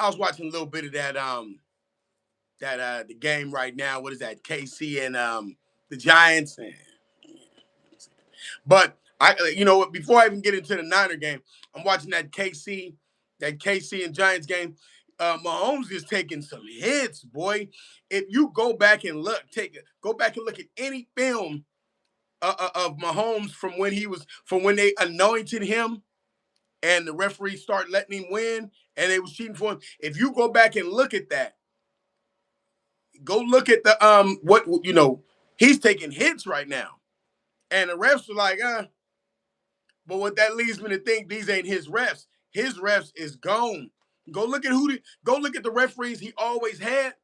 I was watching a little bit of that the game right now. What is that? KC and the Giants. But you know what? Before I even get into the Niner game, I'm watching that KC and Giants game. Mahomes is taking some hits, boy. If you go back and go back and look at any film of Mahomes from when they anointed him and the referees start letting him win and they was cheating for him. If you go back and look at that, go look at the what he's taking hits right now, and the refs are like, but what that leads me to think these ain't his refs. His refs is gone. Go look at the referees he always had.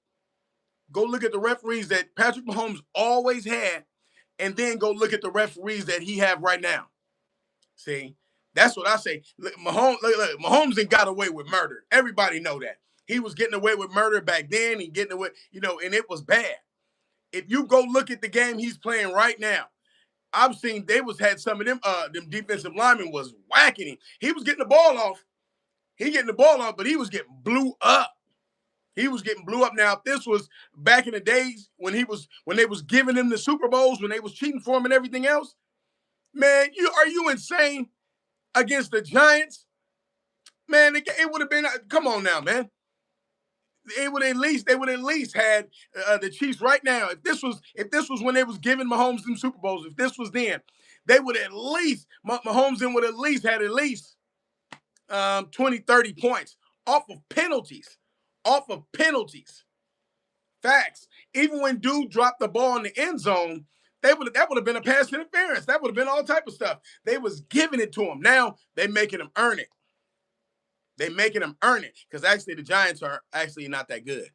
Go look at the referees that Patrick Mahomes always had, and then go look at the referees that he have right now. See, that's what I say. Mahomes ain't got away with murder. Everybody know that. He was getting away with murder back then. He getting away, and it was bad. If you go look at the game he's playing right now, I've seen had some of them defensive linemen was whacking him. He was getting the ball off. But he was getting blew up. He was getting blew up. Now, if this was back in the days when they was giving him the Super Bowls, when they was cheating for him and everything else, man, are you insane? Against the Giants, man, it would have been. Come on now, man. They would at least had the Chiefs right now. If this was when they was giving Mahomes them Super Bowls, if this was then, they would at least Mahomes would at least had at least 20, 30 points off of penalties. Off of penalties. Facts. Even when dude dropped the ball in the end zone, that would have been a pass interference. That would have been all type of stuff. They was giving it to him. Now they making him earn it. They making him earn it because actually the Giants are actually not that good.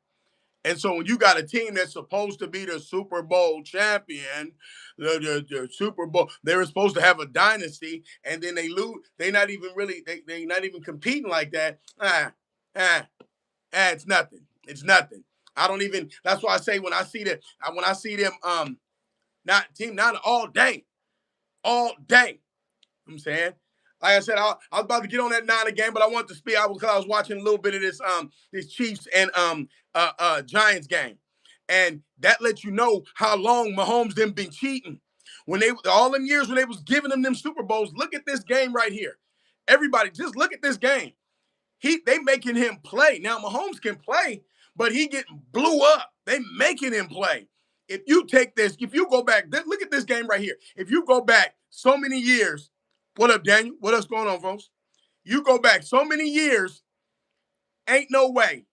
And so when you got a team that's supposed to be the Super Bowl champion, the Super Bowl, they were supposed to have a dynasty, and then they lose. They not even really they not even competing like that. It's nothing. It's nothing. I don't even. That's why I say when I see them not all day, all day. I'm saying. Like I said, I was about to get on that Niner game, but I wanted to speak because I was watching a little bit of this Chiefs and Giants game, and that lets you know how long Mahomes them been cheating. When they all them years when they was giving them Super Bowls, look at this game right here. Everybody, just look at this game. They making him play. Now Mahomes can play, but he getting blew up. They making him play. If you go back, look at this game right here. If you go back so many years, what up, Daniel? What else going on, folks? You go back so many years, ain't no way.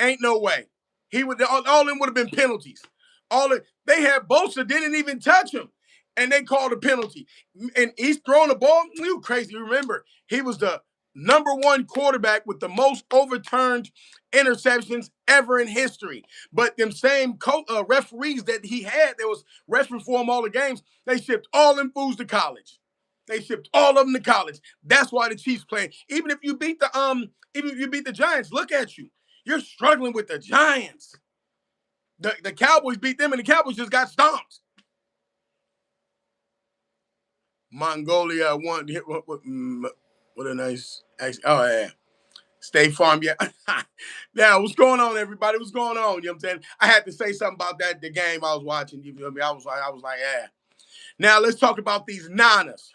Ain't no way. All them would have been penalties. They had Bosa didn't even touch him, and they called a penalty. And he's throwing the ball. You crazy? Remember, he was the number one quarterback with the most overturned interceptions ever in history. But them same referees that he had, that was refereeing for him all the games, they shipped all them fools to college. They shipped all of them to college. That's why the Chiefs playing. Even if you beat the Giants, look at you. You're struggling with the Giants. The Cowboys beat them, and the Cowboys just got stomped. Mongolia won. What a nice. Oh, yeah. State Farm, yeah. Now, what's going on, everybody? What's going on? You know what I'm saying? I had to say something about the game I was watching. You feel me? I was like, yeah. Now, let's talk about these Niners.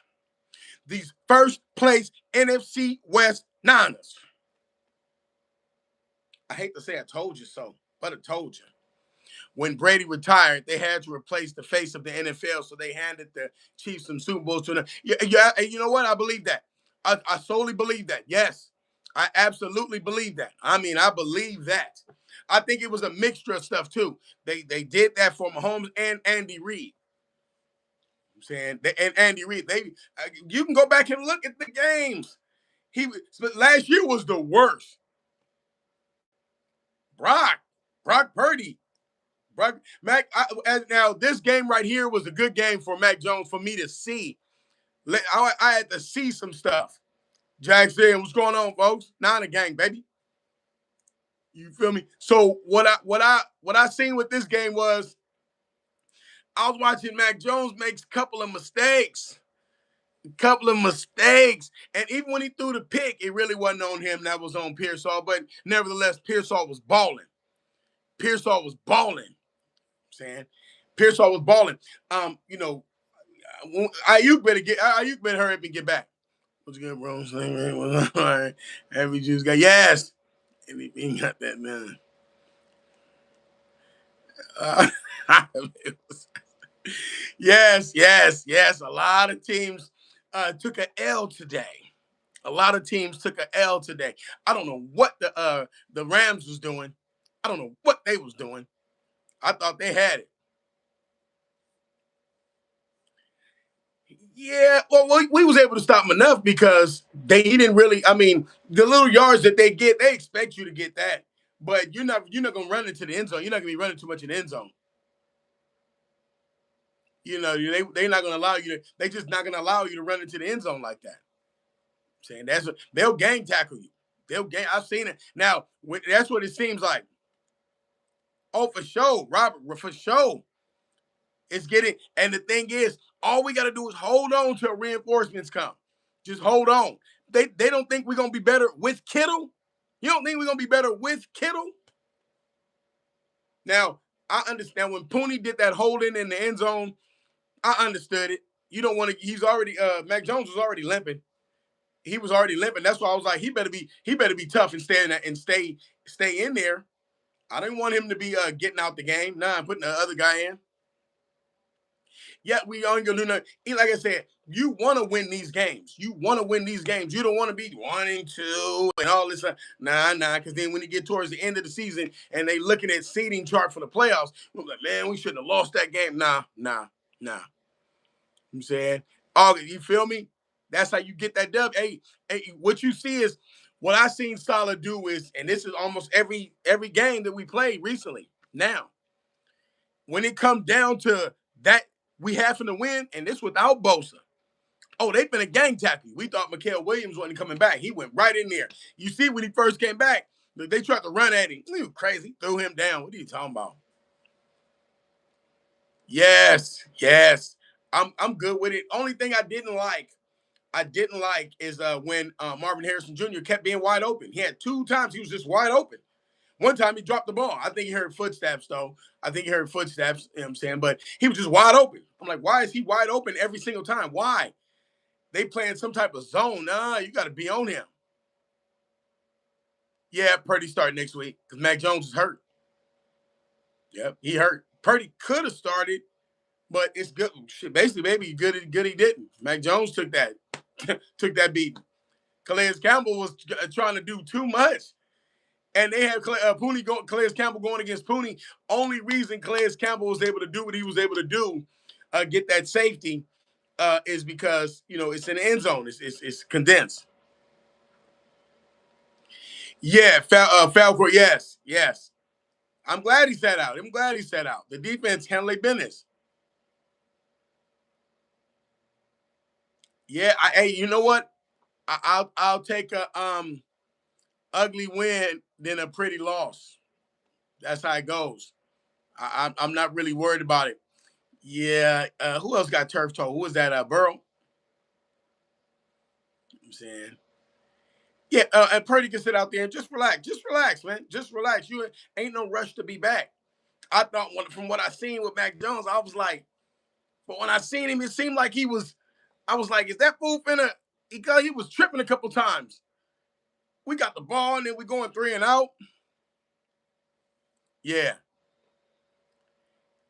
These first place NFC West Niners. I hate to say I told you so, but I told you. When Brady retired, they had to replace the face of the NFL, so they handed the Chiefs some Super Bowls to them. Yeah, you know what? I believe that. I solely believe that. Yes, I absolutely believe that. I mean, I believe that. I think it was a mixture of stuff, too. They did that for Mahomes and Andy Reid. I'm saying, and Andy Reid, you can go back and look at the games. Last year was the worst. Brock Purdy. Now this game right here was a good game for Mac Jones for me to see. I had to see some stuff. Jackson, what's going on, folks? Niner gang, baby. You feel me? So what I seen with this game was I was watching Mac Jones make a couple of mistakes. couple of mistakes. And even when he threw the pick, it really wasn't on him. That was on Pearsall. But nevertheless, Pearsall was balling. Pearsall was balling. Saying Pearsall was balling. You know, Ayuk better hurry up and get back. What's good, bro? All right. Every Jews got yes. Everything got that man. Uh, yes. A lot of teams took a L today. A lot of teams took a L today. I don't know what the Rams was doing. I don't know what they was doing. I thought they had it. Yeah, well, we was able to stop them enough because they didn't really. I mean, the little yards that they get, they expect you to get that, but you're not gonna run into the end zone. You're not gonna be running too much in the end zone. You know, they're not gonna allow you to. They just not gonna allow you to run into the end zone like that. Saying they'll gang tackle you. They'll gang. I've seen it. Now that's what it seems like. Oh, for sure, Robert, for sure. It's getting, and the thing is, all we got to do is hold on till reinforcements come. Just hold on. They don't think we're gonna be better with Kittle. You don't think we're gonna be better with Kittle? Now, I understand when Pooney did that holding in the end zone, I understood it. You don't want to. He's already. Mac Jones was already limping. He was already limping. That's why I was like, he better be tough and stay in that and stay in there. I didn't want him to be getting out the game. Nah, I'm putting the other guy in. Yeah, we aren't gonna do nothing. Like I said, you want to win these games. You want to win these games. You don't want to be 1-2 and all this. Nah. Because then when you get towards the end of the season and they looking at seeding chart for the playoffs, we're like, man, we shouldn't have lost that game. Nah. I'm saying, August, you feel me? That's how you get that dub. Hey, what you see is what I seen Salah do is, and this is almost every game that we played recently. Now, when it comes down to that, we having to win, and this without Bosa. Oh, they've been a gang tackle. We thought Mikael Williams wasn't coming back. He went right in there. You see when he first came back, they tried to run at him. He was crazy. Threw him down. What are you talking about? Yes. I'm good with it. Only thing I didn't like is when Marvin Harrison Jr. kept being wide open. He had 2 times he was just wide open. One time he dropped the ball. I think he heard footsteps, though. I think he heard footsteps, you know what I'm saying? But he was just wide open. I'm like, why is he wide open every single time? Why? They playing some type of zone. Nah, you got to be on him. Yeah, Purdy start next week because Mac Jones is hurt. Yep, he hurt. Purdy could have started, but it's good. Shit, basically, maybe good he didn't. Mac Jones took that took that beating. Calais Campbell was trying to do too much. And they had Calais Campbell going against Pooney. Only reason Calais Campbell was able to do what he was able to do, get that safety, is because it's in the end zone. It's condensed. Yeah, Falcor. Yes. I'm glad he sat out. The defense handled their business. Yeah. Hey, you know what? I'll take a ugly win than a pretty loss. That's how it goes. I'm not really worried about it. Yeah. Who else got turf toe? Who was that? Burrow. I'm saying. Yeah, and Purdy can sit out there and just relax, man. Just relax. You ain't no rush to be back. I thought from what I seen with Mac Jones, I was like, but when I seen him, it seemed like he was. I was like, is that fool finna? Because he was tripping a couple times. We got the ball and then we going 3 and out. Yeah,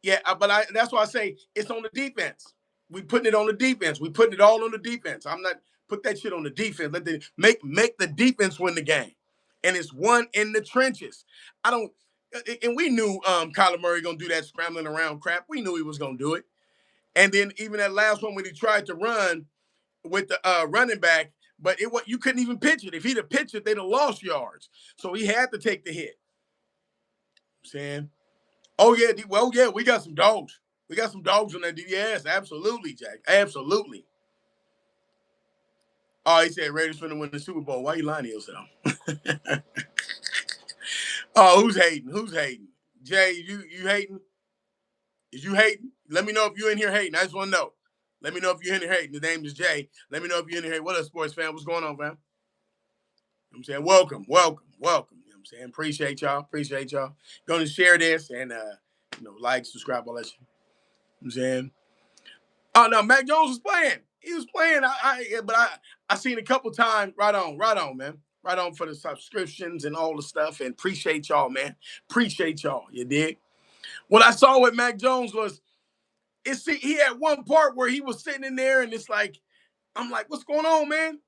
yeah, but that's why I say it's on the defense. We putting it on the defense. We putting it all on the defense. I'm not put that shit on the defense. Let the make the defense win the game, and it's won in the trenches. I don't, and we knew Kyler Murray gonna do that scrambling around crap. We knew he was gonna do it, and then even that last one when he tried to run with the running back, but you couldn't even pitch it. If he'd have pitched it, they'd have lost yards. So he had to take the hit. I'm saying. Oh yeah, well yeah, we got some dogs. We got some dogs on that. Yes, absolutely, Jack. Absolutely. Oh, he said Raiders finna win the Super Bowl. Why you lying to yourself? Oh, who's hating? Who's hating? Jay, you hating? Is you hating? Let me know if you in here hating. I just want to know. Let me know if you're in here. Hey, the name is Jay. Let me know if you're in here. Hey, what up, sports fan? What's going on, fam? I'm saying welcome, welcome, welcome. You know what I'm saying? Appreciate y'all. Appreciate y'all. Going to share this and like, subscribe, all that shit. You know what I'm saying? Oh no, Mac Jones was playing. He was playing. I seen a couple times. Right on, man. Right on for the subscriptions and all the stuff. And appreciate y'all, man. Appreciate y'all. You dig? What I saw with Mac Jones was he had one part where he was sitting in there and it's like, I'm like, what's going on, man?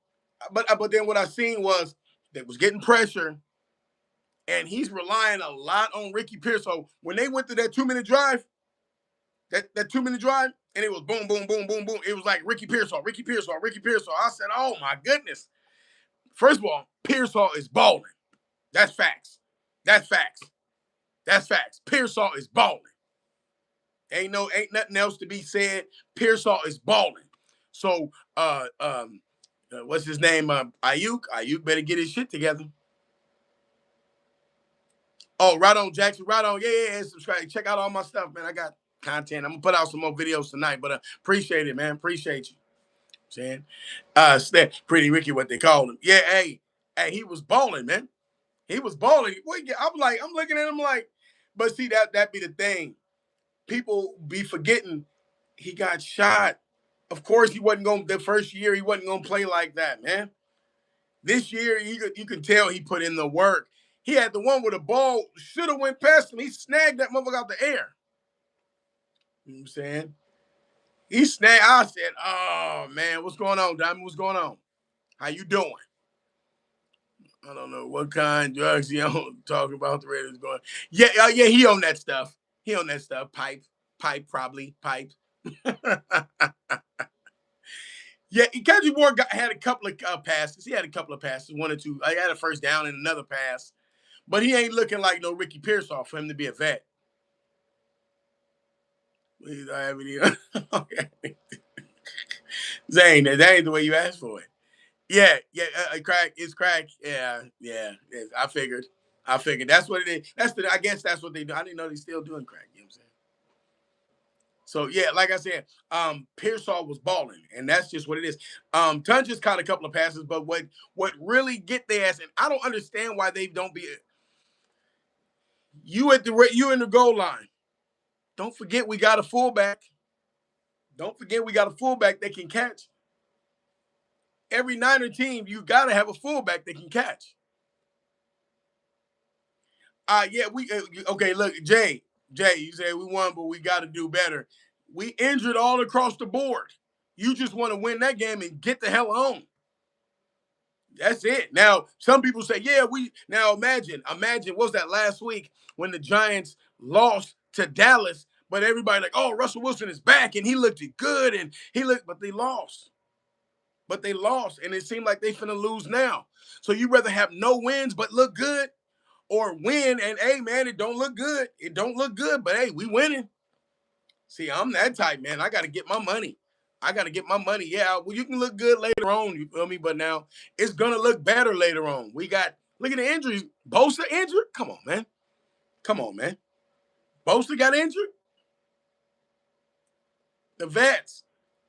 But then what I seen was they was getting pressure and he's relying a lot on Ricky Pierce. So when they went to that 2-minute drive, that 2-minute drive, and it was boom, boom, boom, boom, boom. It was like Ricky Pearsall, Ricky Pearsall, Ricky Pearsall. I said, oh my goodness. First of all, Pearsall is balling. That's facts. That's facts. That's facts. Pearsall is balling. Ain't nothing else to be said. Pearsall is balling. So what's his name? Ayuk. Ayuk better get his shit together. Oh, right on, Jackson. Right on. Yeah. Subscribe. Check out all my stuff, man. I got content. I'm gonna put out some more videos tonight, but appreciate it, man. Appreciate you. Saying, Pretty Ricky, what they call him. Yeah, hey, he was balling, man. He was balling. I'm looking at him like, but see that be the thing. People be forgetting he got shot. Of course, he wasn't going. The first year, he wasn't going to play like that, man. This year, you can tell he put in the work. He had the one where the ball should have went past him. He snagged that motherfucker out the air. You know what I'm saying? He snagged. I said, "Oh man, what's going on, Diamond? What's going on? How you doing?" I don't know what kind of drugs he on. Talking about the Raiders going. Yeah, yeah, he on that stuff. He on that stuff. Pipe, probably pipe. Yeah, Kendrick Moore had a couple of passes. He had a couple of passes, one or two. I had a first down and another pass, but he ain't looking like no Ricky Pearsall for him to be a vet. Okay. Zane, that ain't the way you asked for it. Yeah, crack. It's crack. Yeah. I figured. That's what it is. I guess that's what they do. I didn't know they still doing crack. You know what I'm saying? So yeah, like I said, Pearsall was balling, and that's just what it is. Tun just caught a couple of passes, but what really get their ass, and I don't understand why they don't be you in the goal line. Don't forget we got a fullback. Don't forget we got a fullback that can catch. Every Niner team, you got to have a fullback that can catch. Yeah, okay. Look, Jay, you say we won, but we got to do better. We injured all across the board. You just want to win that game and get the hell on. That's it. Now, some people say, yeah, now imagine what was that last week when the Giants lost to Dallas, but everybody like, oh, Russell Wilson is back and he looked good and but they lost. But they lost, and it seemed like they finna lose now. So you rather have no wins but look good, or win and hey man, it don't look good. It don't look good, but hey, we winning. See, I'm that type, man. I gotta get my money. Yeah, well, you can look good later on, you feel me? But now it's gonna look better later on. Look at the injuries. Bosa injured? Come on, man. Bosa got injured? The vets.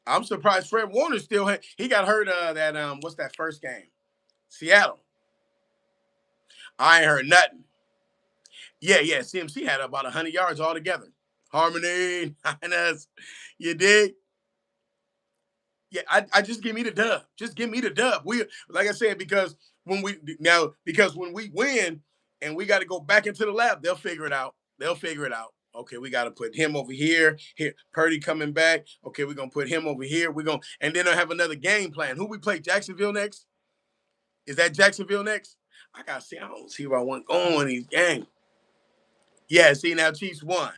I'm surprised Fred Warner he got hurt that what's that first game? Seattle. I ain't heard nothing. Yeah. CMC had about 100 yards altogether. Harmony, us. You dig? Yeah, I just give me the dub. Just give me the dub. We like I said, because when we win and we got to go back into the lab, they'll figure it out. Okay, we got to put him over here. Here, Purdy coming back. Okay, we're gonna put him over here. And then they'll have another game plan. Who we play? Jacksonville next? Is that Jacksonville next? I gotta see. I don't see where I want going in these games. Yeah, see now Chiefs won.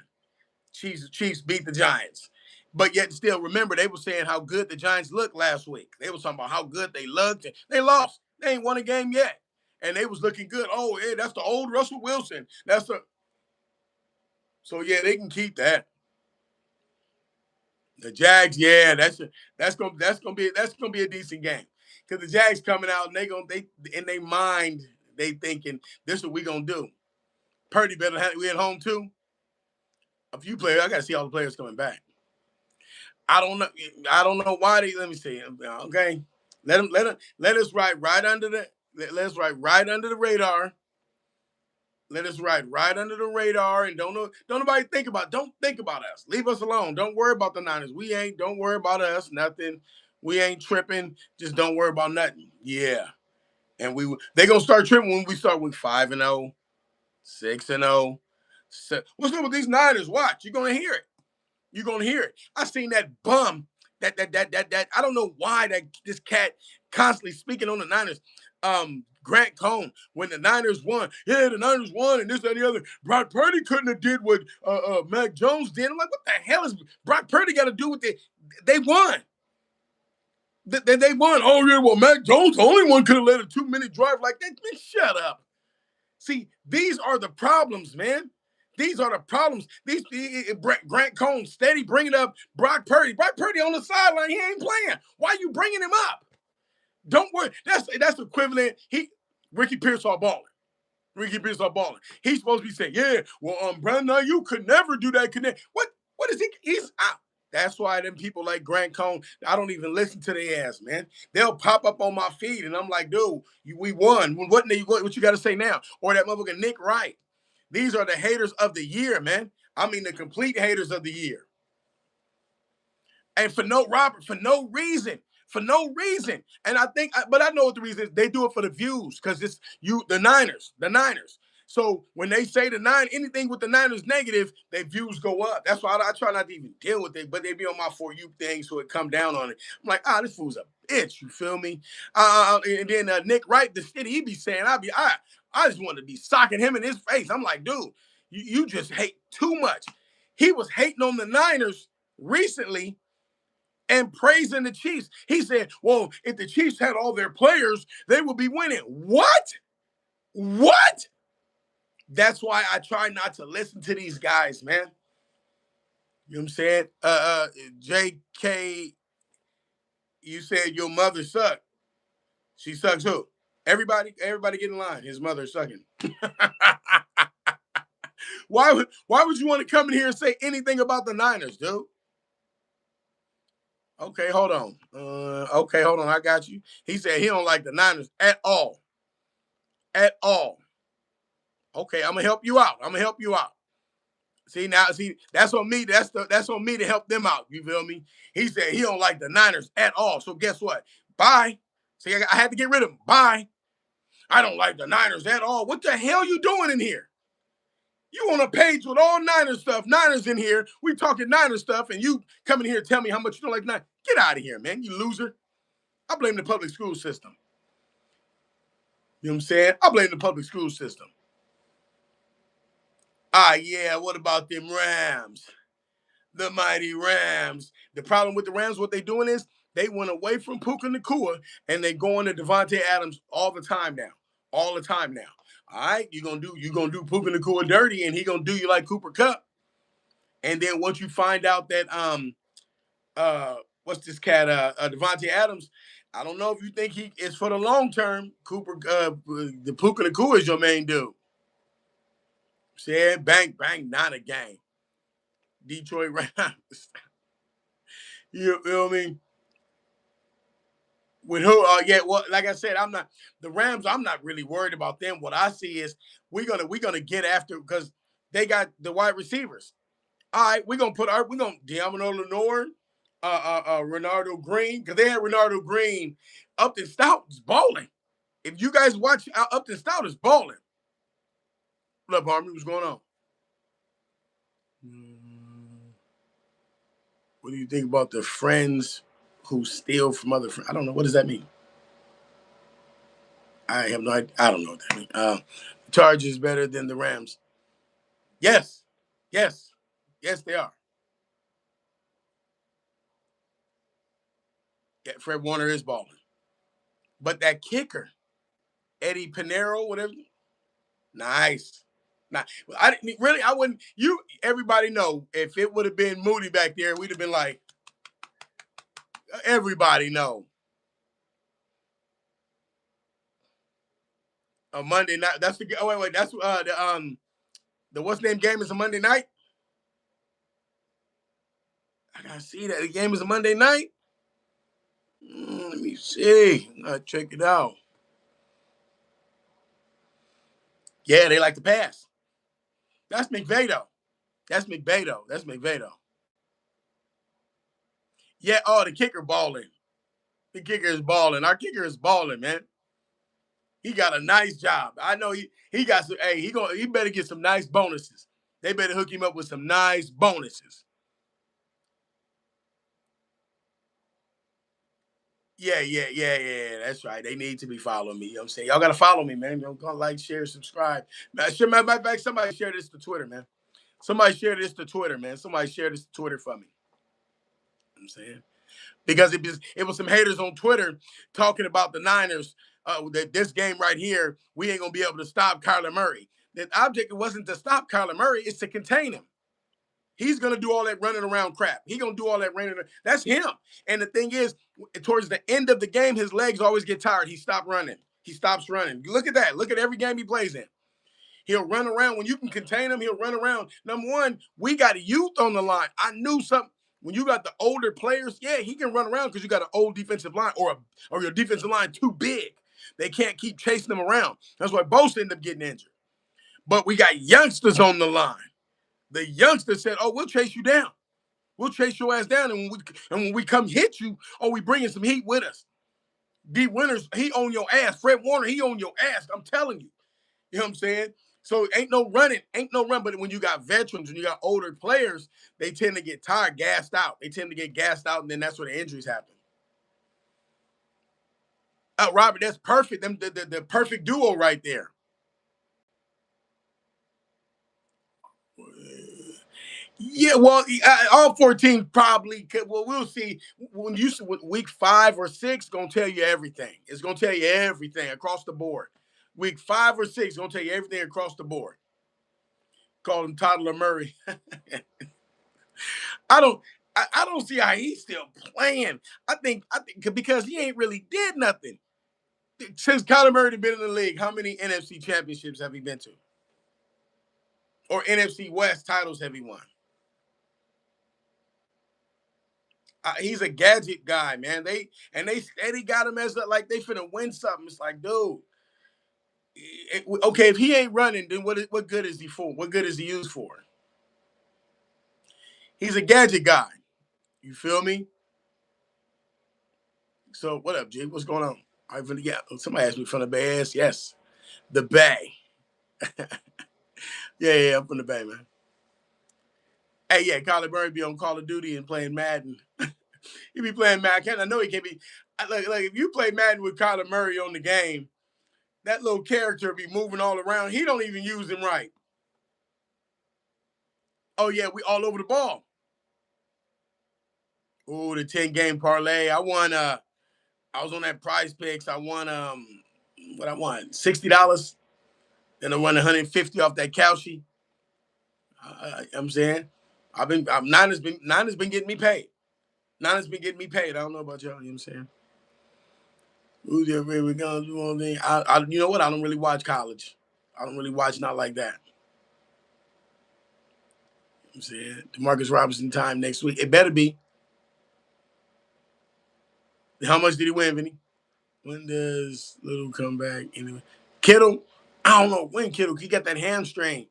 Chiefs beat the Giants. But yet still, remember, they were saying how good the Giants looked last week. They were talking about how good they looked. They lost. They ain't won a game yet. And they was looking good. Oh, hey, that's the old Russell Wilson. So yeah, they can keep that. The Jags, yeah, that's gonna be a decent game. Because the Jags coming out and they in their mind, they thinking this is what we gonna do. Purdy better have we at home too. A few players, I gotta see all the players coming back. I don't know. I don't know why they. Let me see. Okay, let us ride right under the. Let's ride right under the radar. Let us ride right under the radar, and don't nobody think about. Don't think about us. Leave us alone. Don't worry about the Niners. We ain't. Don't worry about us. Nothing. We ain't tripping. Just don't worry about nothing. Yeah, and they gonna start tripping when we start with 5-0, 6-0. What's up with these Niners? Watch. You're gonna hear it. You're gonna hear it. I seen that bum. That. I don't know why that this cat constantly speaking on the Niners. Grant Cohn, when the Niners won, yeah, the Niners won, and this and the other. Brock Purdy couldn't have did what Mac Jones did. I'm like, what the hell is Brock Purdy got to do with it? They won. They won. Oh yeah, well Mac Jones, the only one could have led a 2-minute drive like that. Man, shut up. See, these are the problems, man. These are the problems. Grant Cohn steady bringing up Brock Purdy. Brock Purdy on the sideline, he ain't playing. Why are you bringing him up? Don't worry. That's equivalent. Ricky Pearsall balling. Ricky Pearsall balling. He's supposed to be saying, yeah, well, Brandon, you could never do that. What is he? He's out. That's why them people like Grant Cohn, I don't even listen to their ass, man. They'll pop up on my feed, and I'm like, dude, we won. What you got to say now? Or that motherfucker Nick Wright. These are the haters of the year, man. I mean, the complete haters of the year. And for no reason. For no reason. And but I know what the reason is. They do it for the views because it's the Niners. So when they say anything with the Niners negative, their views go up. That's why I try not to even deal with it, but they be on my For You thing, so it come down on it. I'm like, this fool's a bitch, you feel me? And then Nick Wright, the shit he be saying, I just want to be socking him in his face. I'm like, dude, you just hate too much. He was hating on the Niners recently and praising the Chiefs. He said, well, if the Chiefs had all their players, they would be winning. What? That's why I try not to listen to these guys, man. You know what I'm saying? JK, you said your mother sucked. She sucks who? Everybody get in line. His mother's sucking. Why would you want to come in here and say anything about the Niners, dude? Okay, hold on. I got you. He said he don't like the Niners at all. At all. Okay, I'm gonna help you out. See, that's on me. That's on me to help them out. You feel me? He said he don't like the Niners at all. So guess what? Bye. See, I had to get rid of him. Bye. I don't like the Niners at all. What the hell you doing in here? You on a page with all Niners stuff. Niners in here. We talking Niners stuff, and you come in here and tell me how much you don't like Niners. Get out of here, man. You loser. I blame the public school system. You know what I'm saying? I blame the public school system. Yeah, what about them Rams? The mighty Rams. The problem with the Rams, what they doing is they went away from Puka Nacua and they going to Devontae Adams all the time now. All the time now. All right, you gonna do Puka Nacua dirty, and he gonna do you like Cooper Kupp. And then once you find out that what's this cat Devontae Adams, I don't know if you think he is for the long term. The Puka Nacua is your main dude. Said bang bang, not a game. Detroit Rams. You know what I mean? With who? Yeah. Well, like I said, the Rams. I'm not really worried about them. What I see is we're gonna get after because they got the wide receivers. All right, we're gonna Diamond Lenore, Renardo Green, because they had Renardo Green. Upton Stout is balling. If you guys watch, Upton Stout is balling. What up, Harmony? What's going on? What do you think about the friends who steal from other friends? I don't know. What does that mean? I have no idea. I don't know what that means. The Chargers better than the Rams. Yes. Yes, they are. Yeah, Fred Warner is balling. But that kicker, Eddie Pinero, whatever, nice. Nah, I wouldn't. Everybody know if it would have been Moody back there, we'd have been like, everybody know. A Monday night. That's the. Oh wait. That's the what's name game is a Monday night. I gotta see that. The game is a Monday night. Let me see. I'll check it out. Yeah, they like to pass. That's McVay though. That's McVay though. That's McVay though. Yeah. Oh, the kicker balling. The kicker is balling. Our kicker is balling, man. He got a nice job. I know he got some. Hey, he better get some nice bonuses. They better hook him up with some nice bonuses. Yeah. That's right. They need to be following me. You know what I'm saying? Y'all gotta follow me, man. Don't go like, share, subscribe. Man, matter of fact, somebody share this to Twitter, man. Somebody share this to Twitter, man. Somebody share this to Twitter for me. You know what I'm saying? Because it was some haters on Twitter talking about the Niners. That this game right here, we ain't gonna be able to stop Kyler Murray. The object wasn't to stop Kyler Murray, it's to contain him. He's gonna do all that running around crap. He gonna do all that running. That's him. And the thing is, towards the end of the game, his legs always get tired. He stopped running. He stops running. Look at that. Look at every game he plays in. He'll run around. When you can contain him, he'll run around. Number one, we got youth on the line. I knew something. When you got the older players, yeah, he can run around because you got an old defensive line or your defensive line too big. They can't keep chasing them around. That's why both end up getting injured. But we got youngsters on the line. The youngster said, "Oh, we'll chase you down. We'll chase your ass down, and when we come hit you, oh, we bringing some heat with us." D. Winters, he on your ass. Fred Warner, he on your ass. I'm telling you. You know what I'm saying? So ain't no running, ain't no run. But when you got veterans and you got older players, they tend to get tired, gassed out. They tend to get gassed out, and then that's where the injuries happen. Robert, that's perfect. The perfect duo right there. Yeah, well, all 14 probably could. Well, we'll see. When you week 5 or 6, gonna tell you everything. It's gonna tell you everything across the board. Week 5 or 6 gonna tell you everything across the board. Call him Toddler Murray. I don't. I don't see how he's still playing. I think because he ain't really did nothing since Kyler Murray been in the league. How many NFC championships have he been to, or NFC West titles have he won? He's a gadget guy, man. They steady got him as like they finna win something. It's like, dude, okay, if he ain't running, then what good is he for? What good is he used for? He's a gadget guy. You feel me? So what up, G? What's going on? I finna get somebody asked me from the Bay. Yes, the Bay. Yeah, I'm from the Bay, man. Hey, yeah, Kyler Murray be on Call of Duty and playing Madden. He be playing Madden. I know he can't be. Like if you play Madden with Kyler Murray on the game, that little character be moving all around. He don't even use him right. Oh yeah, we all over the ball. Oh, the 10-game parlay. I won. I was on that Prize Picks. I won. What I won? $60. Then I won 150 off that Cowshy. I'm saying, Nine has been getting me paid. Nine has been getting me paid. I don't know about y'all. You know what I'm saying? Who's there? We gonna do all thing. You know what? I don't really watch college. I don't really watch not like that. You know what I'm saying Demarcus Robinson time next week. It better be. How much did he win, Vinny? When does Little come back? Anyway, Kittle. I don't know when Kittle. He got that hamstring.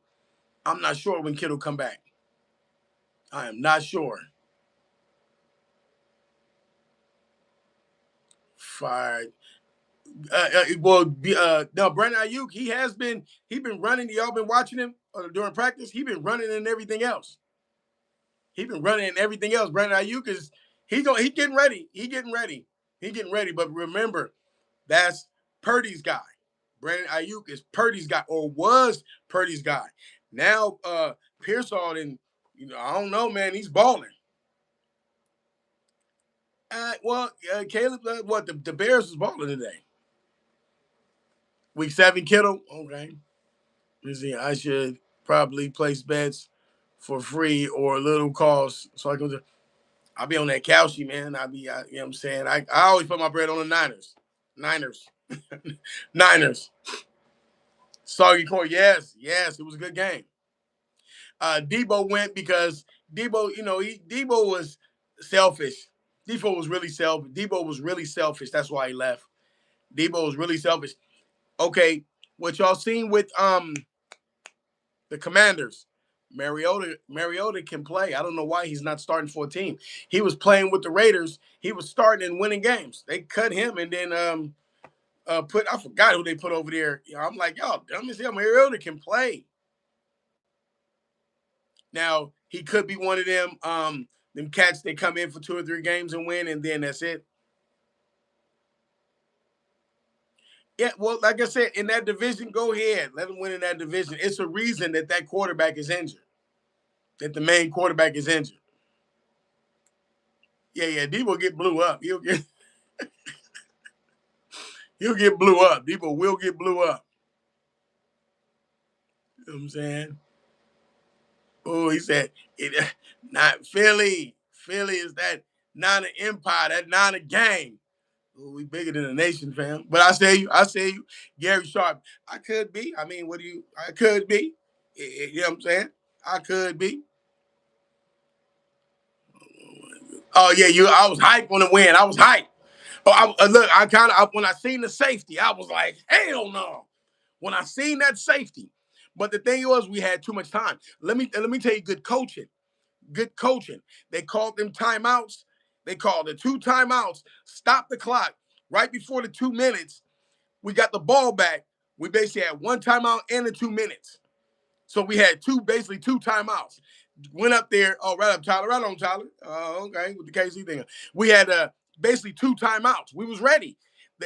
I'm not sure when Kittle come back. I am not sure. Fired. No, Brandon Ayuk. He been running. Y'all been watching him during practice. He been running and everything else. He been running and everything else. Brandon Ayuk is he getting ready. He getting ready. He getting ready. But remember, that's Purdy's guy. Brandon Ayuk is Purdy's guy or was Purdy's guy. Now Pearsall and I don't know, man. He's balling. Caleb, what the Bears is balling today. Week 7, Kittle. Okay. Let's see. I should probably place bets for free or a little cost so I can. I'll be on that Cowshy, man. You know what I'm saying? I always put my bread on the Niners. Niners. Niners. Soggy Core. Yes. It was a good game. Debo went because Debo, Debo was Selfish. Debo was really selfish. That's why he left. Debo was really selfish. Okay, what y'all seen with the Commanders? Mariota can play. I don't know why he's not starting for a team. He was playing with the Raiders. He was starting and winning games. They cut him and then I forgot who they put over there. I'm like, y'all dumb as hell. Mariota can play. Now he could be one of them cats. They come in for 2 or 3 games and win, and then that's it. Yeah, well, like I said, in that division, go ahead. Let them win in that division. It's a reason that quarterback is injured, that the main quarterback is injured. Yeah, Debo get blew up. He'll get blew up. Debo will get blew up. You know what I'm saying? Oh, he said, not Philly. Philly is that not an empire, that not a gang. Oh, we bigger than a nation, fam. But I say you, Gary Sharp. I could be. I mean, I could be. You know what I'm saying? I could be. Oh yeah, I was hyped on the win. I was hyped. Oh, look, when I seen the safety, I was like, hell no. When I seen that safety, but the thing was, we had too much time. Let me tell you, good coaching. Good coaching. They called them timeouts. They called the 2 timeouts. Stop the clock right before the 2 minutes. We got the ball back. We basically had 1 timeout and the 2 minutes. So we had basically two timeouts. Went up there. Oh, right up, Tyler. Right on, Tyler. Okay, with the KC thing. We had basically 2 timeouts. We was ready.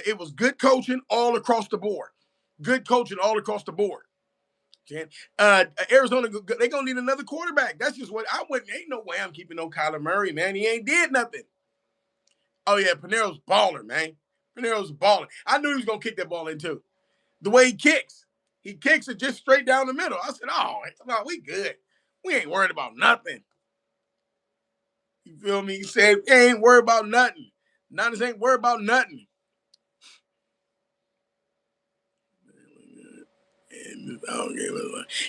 It was good coaching all across the board. Good coaching all across the board. Arizona, they gonna need another quarterback. That's just what I wouldn't. Ain't no way I'm keeping no Kyler Murray, man. He ain't did nothing. Oh yeah, Panero's baller, man. Panero's baller. I knew he was gonna kick that ball in too. The way he kicks it just straight down the middle. I said, "Oh, no, we good. We ain't worried about nothing." You feel me? He said, "Ain't worried about nothing. Niners ain't worried about nothing."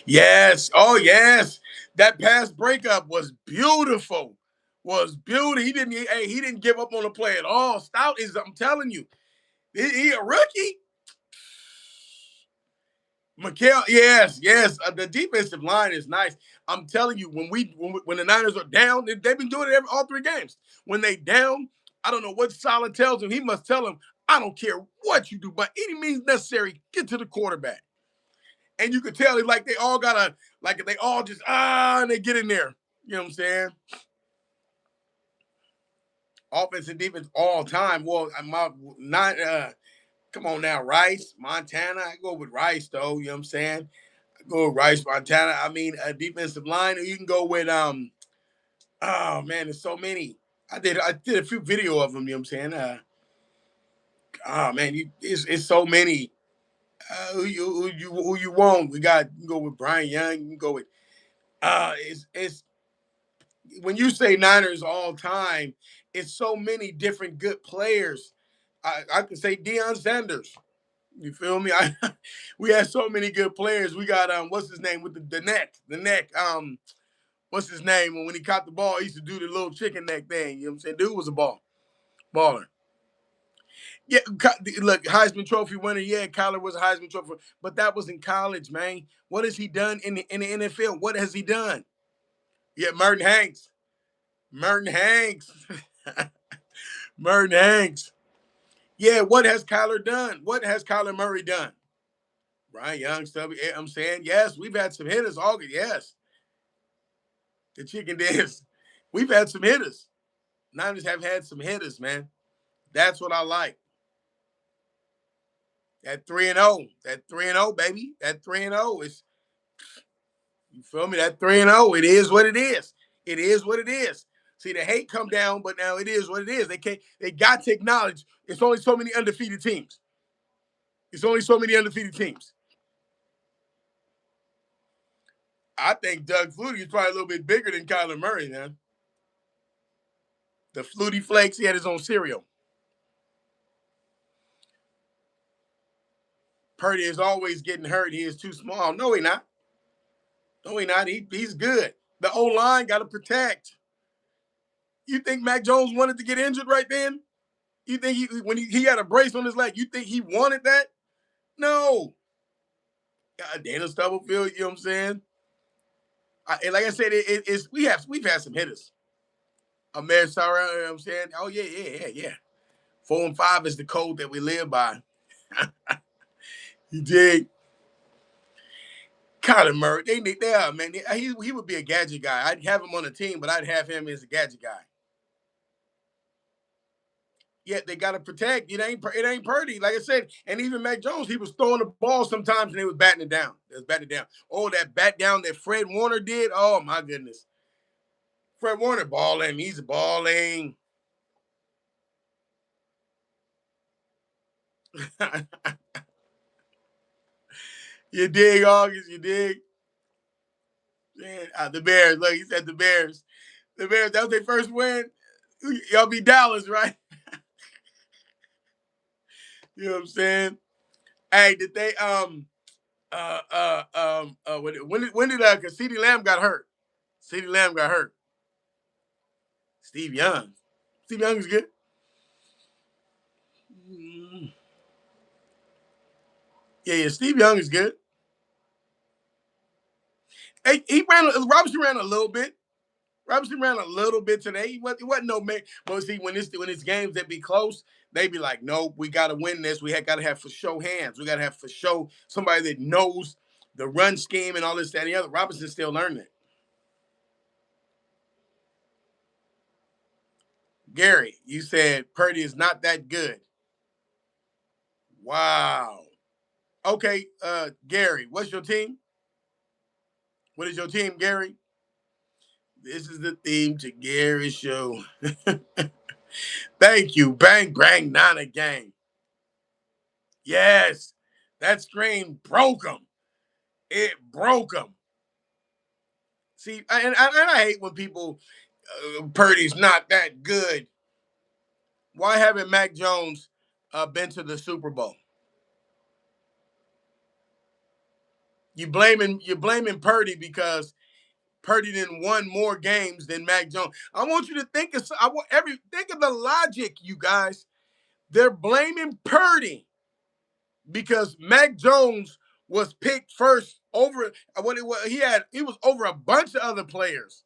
Yes. Oh, yes. That pass breakup was beautiful. Was beautiful. He didn't give up on the play at all. Stout is, I'm telling you, he a rookie. McHale, yes. The defensive line is nice. I'm telling you, when the Niners are down, they've been doing it all 3 games. When they down, I don't know what Saleh tells him. He must tell him, I don't care what you do, by any means necessary, get to the quarterback. And you could tell they all gotta, they all just and they get in there. You know what I'm saying? Offense and defense all time. Well, come on now, Rice, Montana. I go with Rice though. You know what I'm saying? I go with Rice, Montana. I mean, a defensive line. You can go with Oh man, there's so many. I did a few video of them. You know what I'm saying? Oh man, it's so many. Who you want? You can go with Brian Young. You can go with it's when you say Niners all time, it's so many different good players. I could say Deion Sanders. You feel me? We had so many good players. We got what's his name with the neck? The neck. What's his name? When he caught the ball, he used to do the little chicken neck thing. You know what I'm saying? Dude was a baller. Yeah, look, Heisman Trophy winner. Yeah, Kyler was a Heisman Trophy, but that was in college, man. What has he done in the NFL? What has he done? Yeah, Merton Hanks. Merton Hanks. Merton Hanks. Yeah, what has Kyler done? What has Kyler Murray done? Brian Young, Stubby. I'm saying, yes, we've had some hitters. August, yes. The chicken dance. We've had some hitters. Niners have had some hitters, man. That's what I like. That 3-0. That 3-0, baby. That 3-0 is, you feel me? That 3-0. It is what it is. It is what it is. See, the hate come down, but now it is what it is. They got to acknowledge it's only so many undefeated teams. It's only so many undefeated teams. I think Doug Flutie is probably a little bit bigger than Kyler Murray, man. The Flutie Flakes, he had his own cereal. Purdy is always getting hurt. He is too small. No, he not. No, he not. He's good. The O-line got to protect. You think Mac Jones wanted to get injured right then? You think when he had a brace on his leg, you think he wanted that? No. Dana Stubblefield, you know what I'm saying? And like I said, it's we've had some hitters. Amir Sarah, you know what I'm saying? Oh yeah. 4 and 5 is the code that we live by. You dig? Kyler Murray, they are, man. He would be a gadget guy. I'd have him on the team, but I'd have him as a gadget guy. Yet they got to protect. It ain't Purdy, like I said. And even Mac Jones, he was throwing the ball sometimes and they was batting it down. They was batting it down. Oh, that bat down that Fred Warner did. Oh my goodness, Fred Warner balling. He's balling. You dig, August? You dig? Man, the Bears. Look, he said the Bears. The Bears. That was their first win. Y'all be Dallas, right? You know what I'm saying? Hey, did they when did cause CeeDee Lamb got hurt? CeeDee Lamb got hurt. Steve Young. Steve Young is good. Yeah, Steve Young is good. Hey, Robinson ran a little bit. Robinson ran a little bit today. He wasn't no man. But see, when it's games that be close, they be like, nope, we gotta win this. We got to have for show hands. We gotta have for show somebody that knows the run scheme and all this, that, and the other. Robinson's still learning it. Gary, you said Purdy is not that good. Wow. Okay, Gary, what's your team? What is your team, Gary? This is the theme to Gary's show. Thank you. Bang, bang, Nana gang. Yes, that screen broke him. It broke him. See, and I hate when people, Purdy's not that good. Why haven't Mac Jones been to the Super Bowl? You're blaming Purdy because Purdy didn't won more games than Mac Jones. I want you to think of the logic, you guys. They're blaming Purdy because Mac Jones was picked first over what it was. He was over a bunch of other players,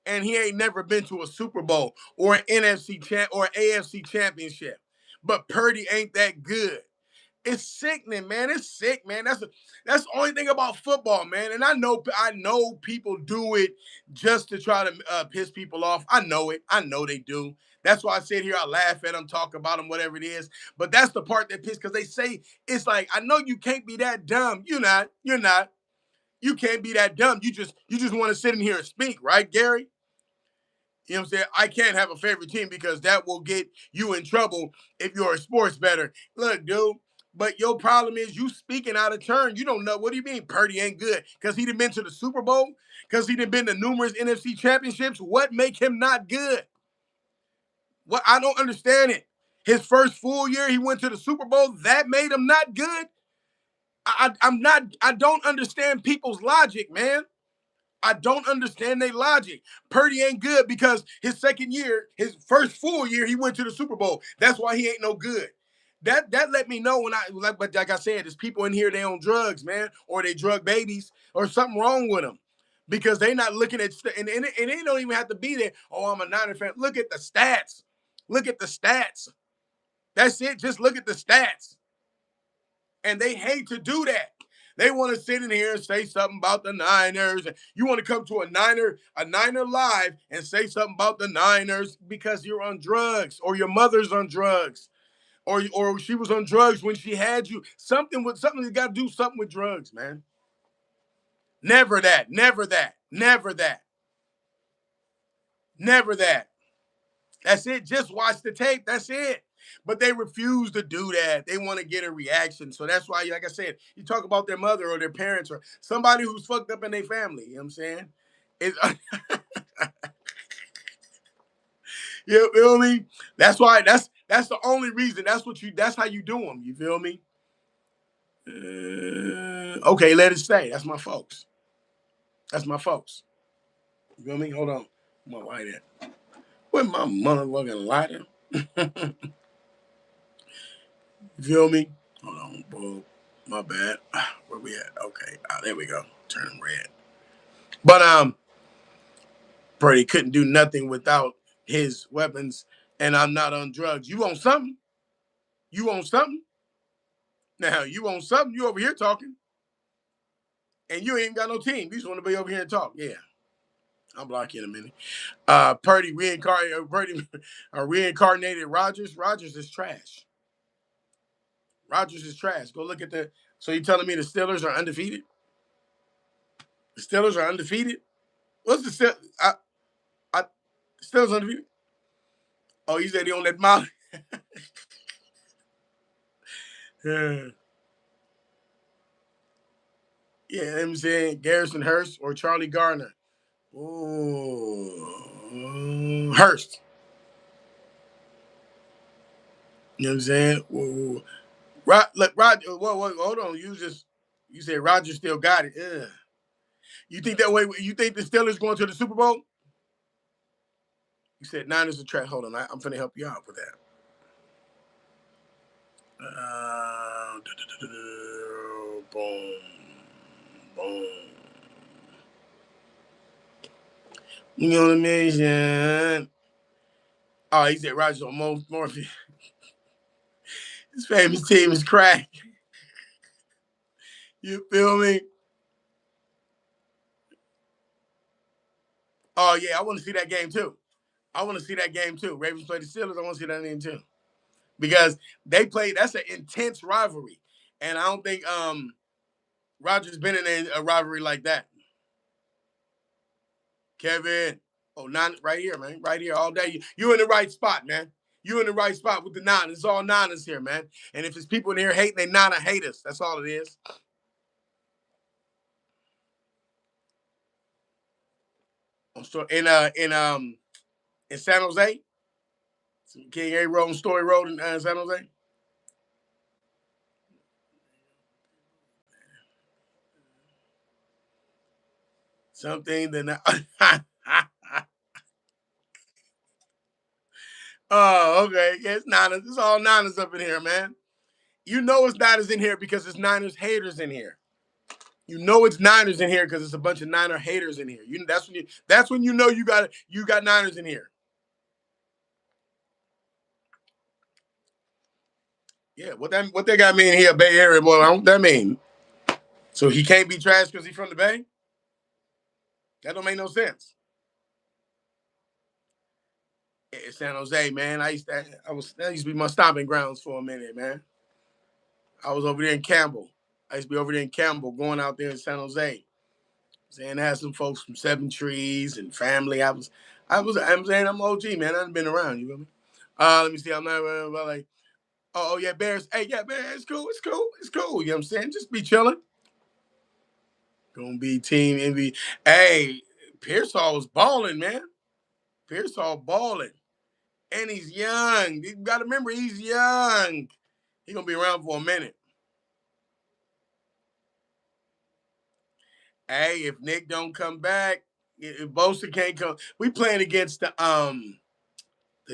and he ain't never been to a Super Bowl or an NFC champ or an AFC championship. But Purdy ain't that good. It's sickening, man. It's sick, man. That's the only thing about football, man. And I know people do it just to try to piss people off. I know it. I know they do. That's why I sit here, I laugh at them, talk about them, whatever it is. But that's the part that pisses because they say it's like, I know you can't be that dumb. You're not. You're not. You can't be that dumb. You just want to sit in here and speak, right, Gary? You know what I'm saying? I can't have a favorite team because that will get you in trouble if you're a sports bettor. Look, dude, but your problem is you speaking out of turn. You don't know. What do you mean Purdy ain't good? Because he done been to the Super Bowl? Because he done been to numerous NFC championships? What make him not good? What I don't understand it. His first full year, he went to the Super Bowl. That made him not good? I don't understand people's logic, man. I don't understand their logic. Purdy ain't good because his second year, his first full year, he went to the Super Bowl. That's why he ain't no good. That let me know when like I said, there's people in here they on drugs, man, or they drug babies, or something wrong with them, because they not looking at and they don't even have to be there. Oh, I'm a Niner fan. Look at the stats. Look at the stats. That's it. Just look at the stats. And they hate to do that. They want to sit in here and say something about the Niners. You want to come to a Niner live and say something about the Niners because you're on drugs or your mother's on drugs or she was on drugs when she had you. Something you got to do something with drugs, man. Never that. Never that. Never that. Never that. That's it. Just watch the tape. That's it. But they refuse to do that. They want to get a reaction. So that's why, like I said, you talk about their mother or their parents or somebody who's fucked up in their family. You know what I'm saying? It's, you feel me? That's why. That's the only reason. That's how you do them. You feel me? Okay, let it stay. That's my folks. That's my folks. You feel me? Hold on. I'm gonna write it. with my motherfucking lighter. You feel me? Hold on, boo. My bad. Where we at? Okay. There we go. Turn red. But Purdy couldn't do nothing without his weapons, and I'm not on drugs. You want something? You want something? Now, you want something? You over here talking, and you ain't got no team. You just want to be over here and talk. Yeah. I'll block you in a minute. Purdy reincarnated Rodgers. Rodgers is trash. Rodgers is trash. Go look at the. So you telling me the Steelers are undefeated? The Steelers are undefeated. What's the Steelers undefeated? Oh, you said they on that Molly. Yeah, I'm saying Garrison Hurst or Charlie Garner. Ooh, Hurst. You know what I'm saying? Ooh. Look, Roger. Whoa, hold on. You said Roger still got it. Ugh. You think that way? You think the Steelers going to the Super Bowl? You said Niners are trash. Hold on, I'm finna help you out with that. Boom, boom. You know what I mean? Oh, he said Roger on Morphe. His famous team is crack. You feel me? Oh yeah, I want to see that game too. Ravens play the Steelers. I want to see that game too because they play. That's an intense rivalry, and I don't think Roger's been in a rivalry like that. Kevin, right here, man, right here all day. You in the right spot, man. You in the right spot with the Niners. It's all Niners here, man. And if there's people in here hating, they Niner haters. That's all it is. In San Jose, King A Road and Story Road in San Jose. Something that. Oh, okay. Yeah, it's Niners. It's all Niners up in here, man. You know it's Niners in here because it's Niners haters in here. You know it's Niners in here because it's a bunch of Niner haters in here. That's when you know you got Niners in here. Yeah, what that got mean here, Bay Area boy? What that mean? So he can't be trash because he's from the Bay? That don't make no sense. Yeah, San Jose, man. That used to be my stomping grounds for a minute, man. I was over there in Campbell. I used to be over there in Campbell, going out there in San Jose. Saying I had some folks from Seven Trees and family. I'm saying I'm OG, man. I've been around, you feel me? Let me see. I'm not like, oh yeah, Bears. Hey, yeah, man, it's cool. You know what I'm saying? Just be chilling. Gonna be team envy. Hey, Pearsall was balling, man. Pearsall balling. And he's young. You gotta remember he's young. He's gonna be around for a minute. Hey, if Nick don't come back, if Bosa can't come, we playing against the